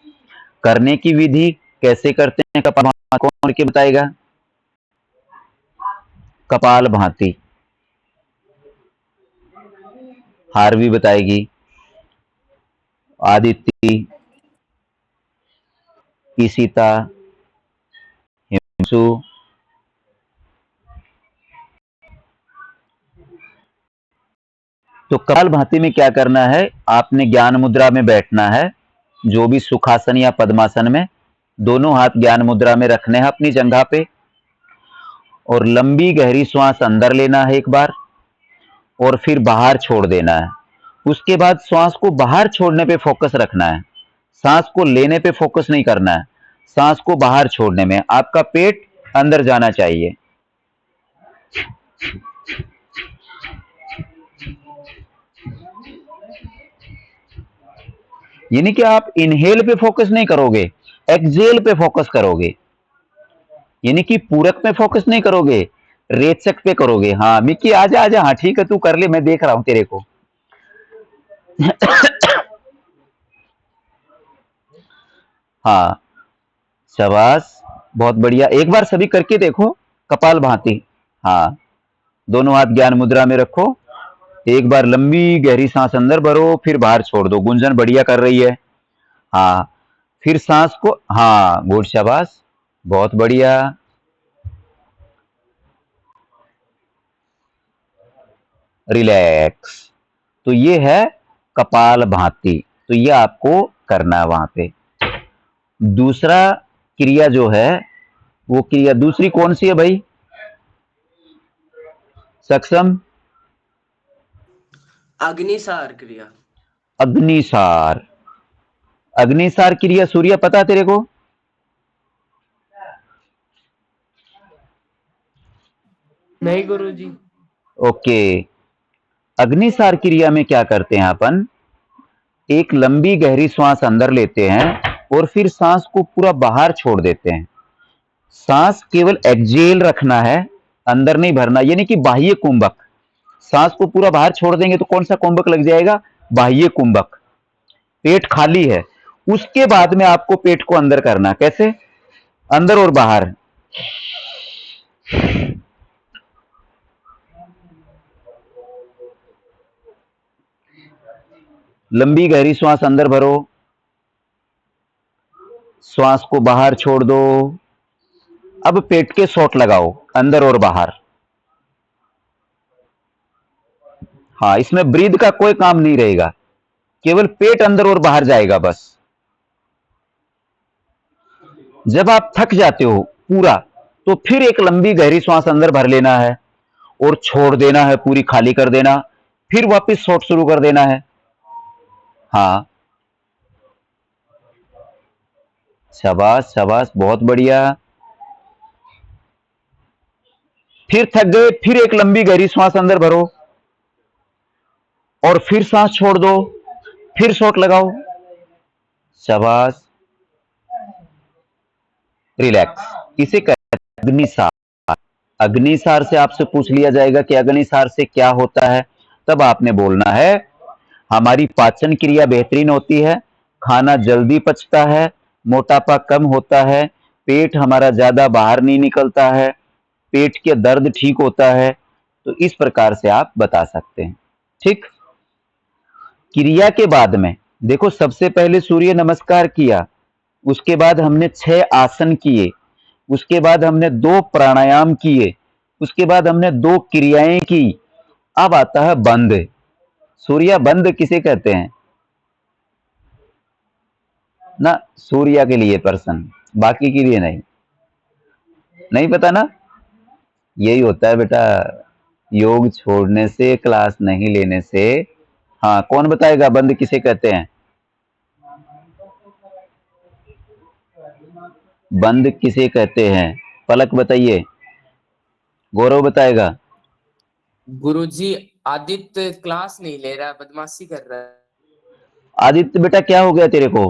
करने की विधि कैसे करते हैं कपालभाति, कौन के बताएगा? कपालभाति हार्वी बताएगी, आदित्य, ईशिता, हिमांशु, तो कपालभाति में क्या करना है? आपने ज्ञान मुद्रा में बैठना है, जो भी सुखासन या पद्मासन में, दोनों हाथ ज्ञान मुद्रा में रखने हैं अपनी जगह पे, और लंबी गहरी श्वास अंदर लेना है एक बार और फिर बाहर छोड़ देना है। उसके बाद श्वास को बाहर छोड़ने पे फोकस रखना है, सांस को लेने पे फोकस नहीं करना है, सांस को बाहर छोड़ने में। आपका पेट अंदर जाना चाहिए। यानी कि आप इनहेल पे फोकस नहीं करोगे, एक्सहेल पे फोकस करोगे। यानी कि पूरक में फोकस नहीं करोगे, रेचक पे करोगे। हाँ मिक्की आजा आजा, हाँ ठीक है तू कर ले, मैं देख रहा हूं तेरे को। हाँ शाबाश, बहुत बढ़िया। एक बार सभी करके देखो कपालभाति। हाँ, दोनों हाथ ज्ञान मुद्रा में रखो, एक बार लंबी गहरी सांस अंदर भरो, फिर बाहर छोड़ दो। गुंजन बढ़िया कर रही है। हाँ, फिर सांस को, हाँ गुड, शाबाश, बहुत बढ़िया। रिलैक्स। तो ये है कपालभाति, तो ये आपको करना है वहां पे। दूसरा क्रिया जो है, वो क्रिया दूसरी कौन सी है भाई? सक्षम? अग्निसार क्रिया। अग्निसार। अग्निसार क्रिया सूर्य पता है तेरे को? नहीं गुरुजी। ओके, अग्निसार क्रिया में क्या करते हैं अपन? एक लंबी गहरी श्वास अंदर लेते हैं और फिर सांस को पूरा बाहर छोड़ देते हैं। सांस केवल एक्सहेल रखना है, अंदर नहीं भरना, यानी कि बाह्य कुंभक। सांस को पूरा बाहर छोड़ देंगे तो कौन सा कुंभक लग जाएगा? बाह्य कुंभक। पेट खाली है, उसके बाद में आपको पेट को अंदर करना। कैसे? अंदर और बाहर। लंबी गहरी श्वास अंदर भरो, श्वास को बाहर छोड़ दो। अब पेट के शॉट लगाओ, अंदर और बाहर। हाँ, इसमें ब्रीद का कोई काम नहीं रहेगा, केवल पेट अंदर और बाहर जाएगा बस। जब आप थक जाते हो पूरा, तो फिर एक लंबी गहरी श्वास अंदर भर लेना है और छोड़ देना है, पूरी खाली कर देना, फिर वापस शॉट शुरू कर देना है। हाँ शाबाश शाबाश, बहुत बढ़िया। फिर थक गए, फिर एक लंबी गहरी श्वास अंदर भरो और फिर सांस छोड़ दो, फिर शॉट लगाओ। शाबाश, रिलैक्स। इसे कहते हैं अग्निसार। अग्निसार से आपसे पूछ लिया जाएगा कि अग्निसार से क्या होता है, तब आपने बोलना है हमारी पाचन क्रिया बेहतरीन होती है, खाना जल्दी पचता है, मोटापा कम होता है, पेट हमारा ज्यादा बाहर नहीं निकलता है, पेट के दर्द ठीक होता है। तो इस प्रकार से आप बता सकते हैं। ठीक, क्रिया के बाद में देखो, सबसे पहले सूर्य नमस्कार किया, उसके बाद हमने 6 आसन किए, उसके बाद हमने 2 प्राणायाम किए, उसके बाद हमने 2 क्रियाएं की। अब आता है बंद। सूर्य बंद किसे कहते हैं? ना सूर्य के लिए प्रश्न, बाकी के लिए नहीं। नहीं पता ना? यही होता है बेटा, योग छोड़ने से, क्लास नहीं लेने से। हाँ, कौन बताएगा बंद किसे कहते हैं? बंद किसे कहते हैं? पलक बताइए, गौरव बताएगा। गुरुजी आदित्य क्लास नहीं ले रहा, बदमाशी कर रहा है। आदित्य बेटा क्या हो गया तेरे को?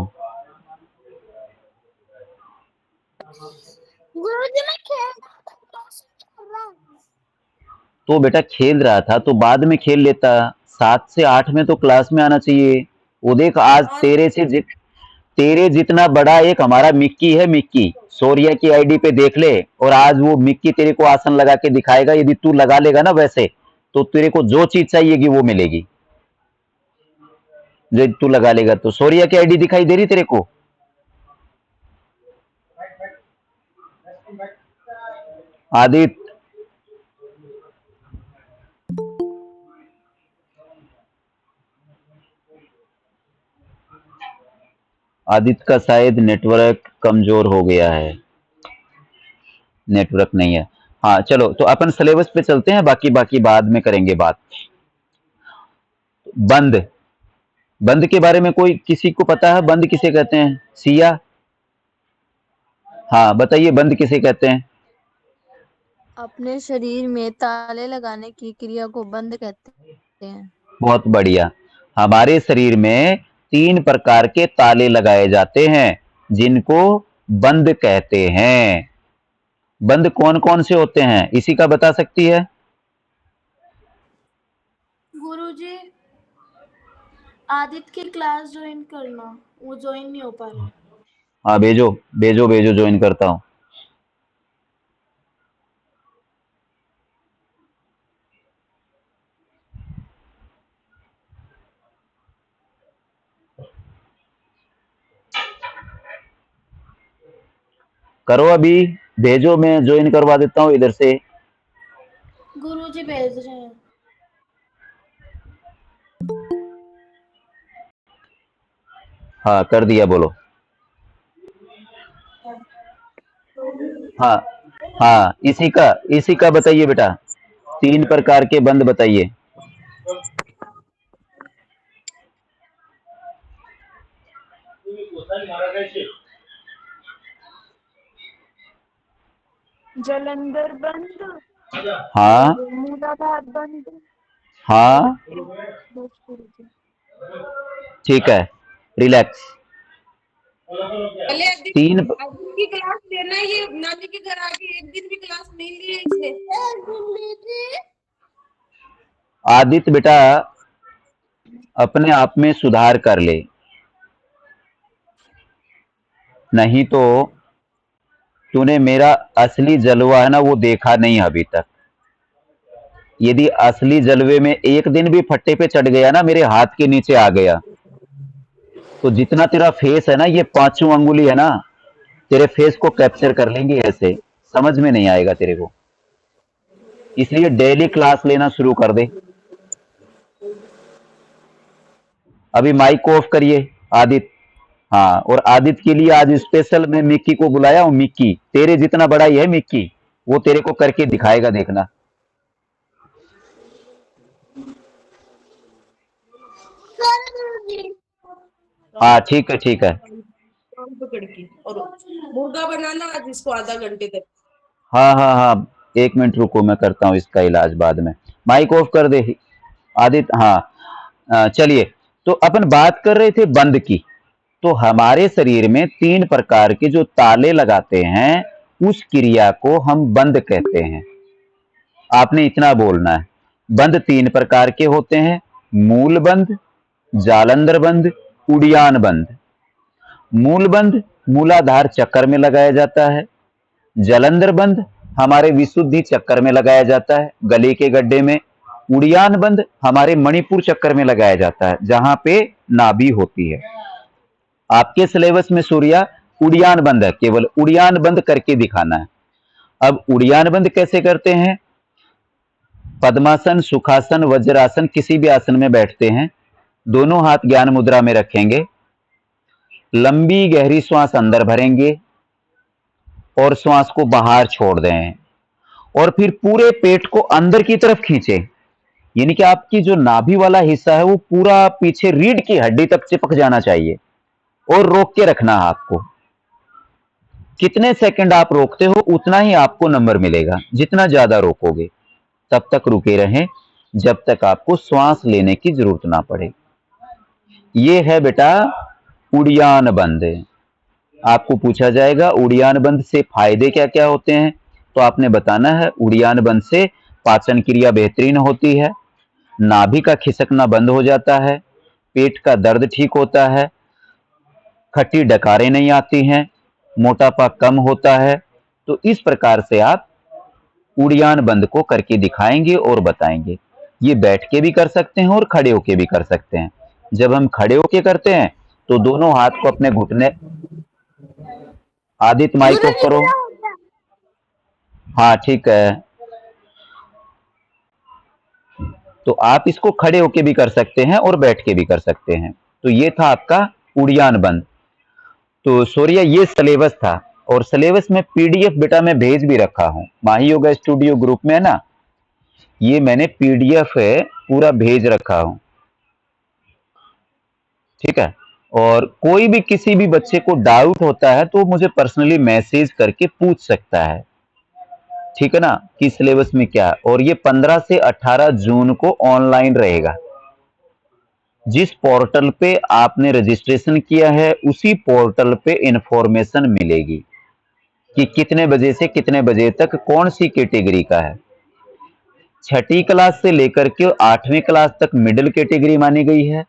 गुरुजी मैं खेल रहा था, क्लास कर रहा हूँ। तो बेटा खेल रहा था तो बाद में खेल लेता, 7 से 8 में तो क्लास में आना चाहिए। वो देख आज तेरे जितना बड़ा एक हमारा मिक्की है, मिक्की सोरिया की आईडी पे देख ले, और आज वो मिक्की तेरे को आसन लगा के दिखाएगा। यदि तू लगा लेगा ना वैसे, तो तेरे को जो चीज चाहिएगी वो मिलेगी। जो तू लगा लेगा तो सोरिया की आईडी दिखाई दे रही तेरे को? आदित्य, आदित्य का शायद नेटवर्क कमजोर हो गया है, नेटवर्क नहीं है। हाँ चलो, तो अपन सिलेबस पे चलते हैं, बाकी बाकी बाद में करेंगे बात। बंद, बंद के बारे में कोई किसी को पता है बंद किसे कहते हैं? सिया, हाँ बताइए बंद किसे कहते हैं? अपने शरीर में ताले लगाने की क्रिया को बंद कहते हैं। बहुत बढ़िया। हमारे शरीर में 3 प्रकार के ताले लगाए जाते हैं जिनको बंद कहते हैं। बंद कौन कौन से होते हैं, इसी का बता सकती है? गुरुजी आदित्य की क्लास ज्वाइन करना, वो ज्वाइन नहीं हो पा रहा है। हाँ भेजो भेजो भेजो, ज्वाइन करता हूँ। करो अभी, भेजो, मैं ज्वाइन करवा देता हूँ इधर से। गुरुजी भेज रहे हैं। हाँ कर दिया, बोलो। हाँ हाँ, इसी का बताइए बेटा, 3 प्रकार के बंद बताइए। जलंधर बंद, हाँ मूलाधार बंद। हाँ बस गुरुजी। ठीक है, रिलैक्स। पहले अभी 3 की क्लास लेना, ये नानी के घर आके एक दिन भी क्लास नहीं ली है इसने। आदित्य बेटा अपने आप में सुधार कर ले, नहीं तो तूने मेरा असली जलवा है ना वो देखा नहीं अभी तक। यदि असली जलवे में एक दिन भी फट्टे पे चढ़ गया ना, मेरे हाथ के नीचे आ गया, तो जितना तेरा फेस है ना, ये 5 अंगुली है ना, तेरे फेस को कैप्चर कर लेंगे ऐसे, समझ में नहीं आएगा तेरे को। इसलिए डेली क्लास लेना शुरू कर दे। अभी माइक को ऑफ करिए आदित्य। हाँ, और आदित्य के लिए आज स्पेशल मैं मिक्की को बुलाया हूँ। मिक्की तेरे जितना बड़ा ही है मिक्की, वो तेरे को करके दिखाएगा, देखना। हाँ ठीक है ठीक है। पकड़ के और मुर्गा बनाना आज इसको आधा घंटे तक। हाँ हाँ हाँ, 1 मिनट रुको, मैं करता हूँ इसका इलाज बाद में। माइक ऑफ कर दे आदित्य। हाँ चलिए, तो अपन बात कर रहे थे बंद की। तो हमारे शरीर में 3 प्रकार के जो ताले लगाते हैं, उस क्रिया को हम बंद कहते हैं। आपने इतना बोलना है। बंद 3 प्रकार के होते हैं, मूल बंद, जालंधर बंद, उड़ियान बंद। मूल बंद मूलाधार चक्कर में लगाया जाता है। जालंधर बंद हमारे विशुद्धि चक्कर में लगाया जाता है, गले के गड्ढे में। उड़ियान बंद हमारे मणिपुर चक्कर में लगाया जाता है, जहां पे नाभि होती है। आपके सिलेबस में सूर्या उड़ियान बंद है, केवल उड़ियान बंद करके दिखाना है। अब उड़ियान बंद कैसे करते हैं? पद्मासन, सुखासन, वज्रासन, किसी भी आसन में बैठते हैं, दोनों हाथ ज्ञान मुद्रा में रखेंगे, लंबी गहरी श्वास अंदर भरेंगे और श्वास को बाहर छोड़ दें, और फिर पूरे पेट को अंदर की तरफ खींचे। यानी कि आपकी जो नाभि वाला हिस्सा है वो पूरा पीछे रीढ़ की हड्डी तक चिपक जाना चाहिए, और रोक के रखना हाथ को। कितने सेकंड आप रोकते हो उतना ही आपको नंबर मिलेगा। जितना ज्यादा रोकोगे तब तक रुके रहें जब तक आपको श्वास लेने की जरूरत ना पड़े। ये है बेटा उड़ियान बंद। आपको पूछा जाएगा उड़ियान बंद से फायदे क्या क्या होते हैं, तो आपने बताना है उड़ियान बंद से पाचन क्रिया बेहतरीन होती है, नाभि का खिसकना बंद हो जाता है, पेट का दर्द ठीक होता है, खट्टी डकारें नहीं आती हैं, मोटापा कम होता है। तो इस प्रकार से आप उड़ियान बंद को करके दिखाएंगे और बताएंगे। ये बैठ के भी कर सकते हैं और खड़े होके भी कर सकते हैं। जब हम खड़े होके करते हैं तो दोनों हाथ को अपने घुटने, आदित्य माइक ऑफ करो। हाँ ठीक है, तो आप इसको खड़े होके भी कर सकते हैं और बैठ के भी कर सकते हैं। तो ये था आपका उड़ियान बंद। तो सूर्या ये सिलेबस था, और सिलेबस में पीडीएफ बेटा मैं भेज भी रखा हूं, माही योगा स्टूडियो ग्रुप में है ना, ये मैंने पीडीएफ है पूरा भेज रखा हूं, ठीक है। और कोई भी किसी भी बच्चे को डाउट होता है तो मुझे पर्सनली मैसेज करके पूछ सकता है, ठीक है ना, कि सिलेबस में क्या है। और ये 15 से 18 जून को ऑनलाइन रहेगा। जिस पोर्टल पे आपने रजिस्ट्रेशन किया है उसी पोर्टल पे इंफॉर्मेशन मिलेगी कि कितने बजे से कितने बजे तक कौन सी कैटेगरी का है। छठी क्लास से लेकर के 8वीं क्लास तक मिडिल कैटेगरी मानी गई है,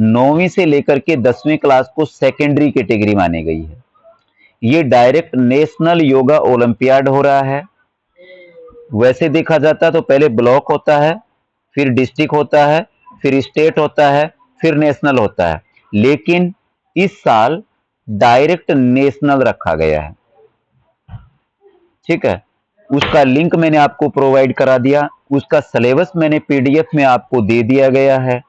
9वीं से लेकर के 10वीं क्लास को सेकेंडरी कैटेगरी मानी गई है। ये डायरेक्ट नेशनल योगा ओलंपियाड हो रहा है। वैसे देखा जाता तो पहले ब्लॉक होता है, फिर डिस्ट्रिक्ट होता है, फिर स्टेट होता है, फिर नेशनल होता है, लेकिन इस साल डायरेक्ट नेशनल रखा गया है, ठीक है। उसका लिंक मैंने आपको प्रोवाइड करा दिया, उसका सिलेबस मैंने पीडीएफ में आपको दे दिया गया है।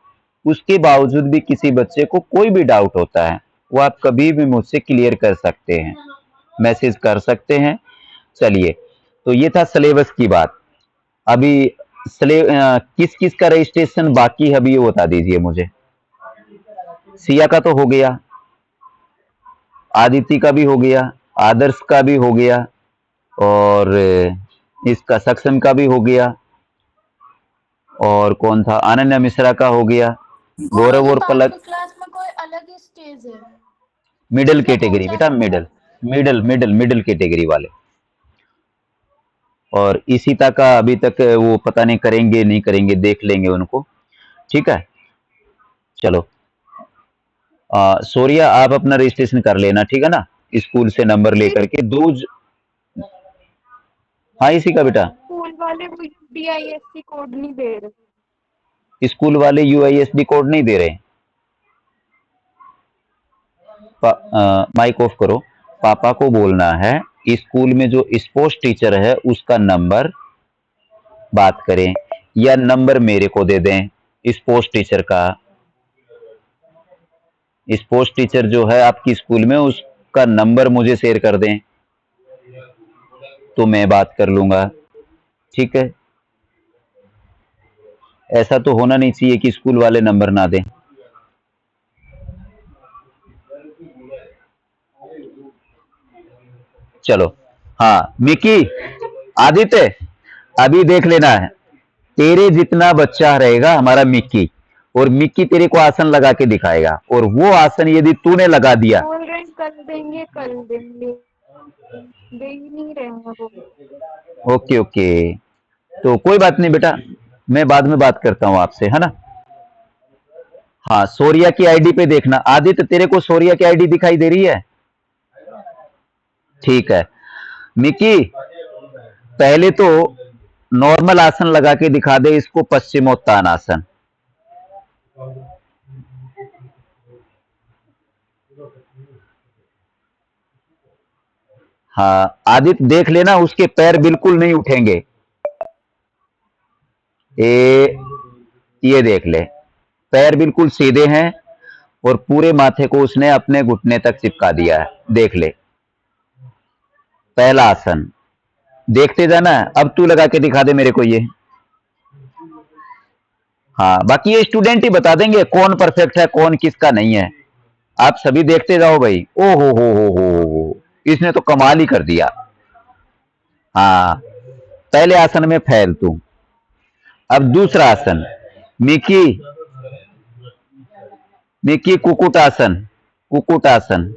उसके बावजूद भी किसी बच्चे को कोई भी डाउट होता है वो आप कभी भी मुझसे क्लियर कर सकते हैं, मैसेज कर सकते हैं। चलिए, तो ये था सिलेबस की बात। अभी किस किस का रजिस्ट्रेशन बाकी है अभी ये बता दीजिए मुझे। सिया का तो हो गया, आदित्य का भी हो गया, आदर्श का भी हो गया, और इसका सक्षम का भी हो गया, और कौन था, अनन्या मिश्रा का हो गया, गौरव और पलक। क्लास में कोई अलग ही स्टेज है। मिडिल कैटेगरी बेटा, मिडिल कैटेगरी वाले। और इशिता का अभी तक वो पता नहीं करेंगे नहीं करेंगे, देख लेंगे उनको, ठीक है। चलो सूर्या आप अपना रजिस्ट्रेशन कर लेना, ठीक है ना, स्कूल से नंबर लेकर के हाँ इसी का बेटा। स्कूल वाले वो यूपीआईएससी कोड नहीं दे रहे। स्कूल वाले यूआईएसडी कोड नहीं दे रहे। माइक ऑफ करो। पापा को बोलना है स्कूल में जो स्पोर्ट्स टीचर है उसका नंबर बात करें, या नंबर मेरे को दे दें स्पोर्ट्स टीचर का। स्पोर्ट्स टीचर जो है आपकी स्कूल में उसका नंबर मुझे शेयर कर दें तो मैं बात कर लूंगा, ठीक है। ऐसा तो होना नहीं चाहिए कि स्कूल वाले नंबर ना दें। चलो हाँ मिकी, आदित्य अभी देख लेना है, तेरे जितना बच्चा रहेगा हमारा मिक्की, और मिक्की तेरे को आसन लगा के दिखाएगा, और वो आसन यदि तूने लगा दिया, बोल रहे हैं कर देंगे दे ही नहीं रहे हैं वो। ओके ओके, तो कोई बात नहीं बेटा, मैं बाद में बात करता हूं आपसे, है ना। हाँ सूर्या की आईडी पे देखना। आदित्य तेरे को सूर्या की आईडी दिखाई दे रही है? ठीक है मिकी, पहले तो नॉर्मल आसन लगा के दिखा दे इसको, पश्चिमोत्तान आसन। हाँ आदित्य देख लेना, उसके पैर बिल्कुल नहीं उठेंगे। ये देख ले, पैर बिल्कुल सीधे हैं और पूरे माथे को उसने अपने घुटने तक चिपका दिया है, देख ले। पहला आसन देखते जाना। अब तू लगा के दिखा दे मेरे को ये। हाँ बाकी ये स्टूडेंट ही बता देंगे कौन परफेक्ट है कौन किसका नहीं है, आप सभी देखते जाओ भाई। ओ हो, इसने तो कमाल ही कर दिया। हाँ, पहले आसन में फैल तू। अब दूसरा आसन, मिकी मिकी कुकुटासन, कुकुटासन।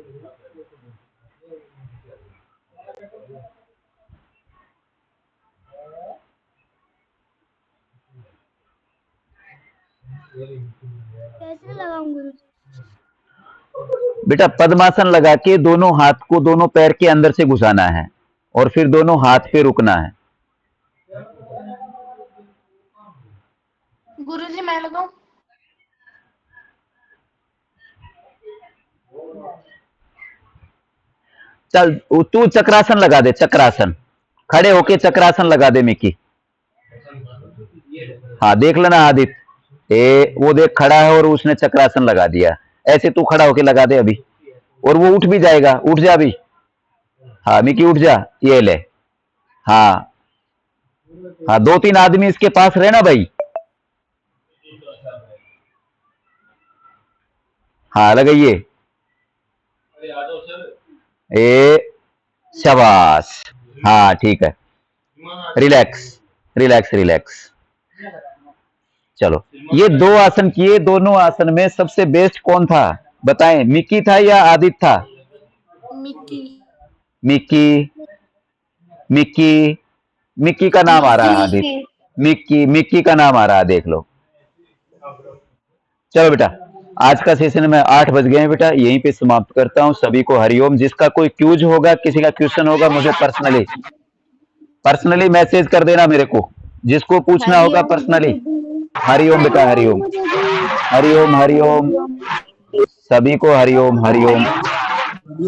कैसे लगाऊं गुरुजी? बेटा पद्मासन लगा के दोनों हाथ को दोनों पैर के अंदर से घुसाना है और फिर दोनों हाथ पे रुकना है। गुरुजी मैं लगाऊं? चल तू चक्रासन लगा दे, चक्रासन। खड़े होके चक्रासन लगा दे मिकी। हाँ देख लेना आदित्य, वो देख खड़ा है और उसने चक्रासन लगा दिया। ऐसे तू खड़ा होके लगा दे अभी, और वो उठ भी जाएगा। उठ जा अभी। हाँ मिकी उठ जा, ये ले। हाँ हाँ, 2-3 आदमी इसके पास रहना भाई। हाँ लगाइए। शाबाश। हाँ ठीक है, रिलैक्स रिलैक्स रिलैक्स। चलो, ये 2 आसन किए। दोनों आसन में सबसे बेस्ट कौन था बताएं? मिकी था या आदित्य था? मिक्की। मिकी मिक्की मिक्की का नाम आ रहा है आदित्य। मिक्की का नाम आ रहा है, देख लो। चलो बेटा, आज का सेशन में 8 बज गए हैं बेटा, यहीं पे समाप्त करता हूं। सभी को हरिओम। जिसका कोई क्यूज होगा, किसी का क्वेश्चन होगा, मुझे पर्सनली मैसेज कर देना मेरे को। जिसको पूछना होगा पर्सनली। हरिओम बेटा, हरिओम हरिओम हरिओम। सभी को हरिओम हरिओम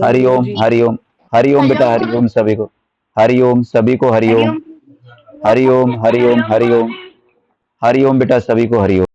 हरिओम हरिओम हरिओम बेटा, हरिओम सभी को। हरिओम सभी को, हरिओम हरिओम हरिओम हरिओम हरिओम बेटा, सभी को हरिओम।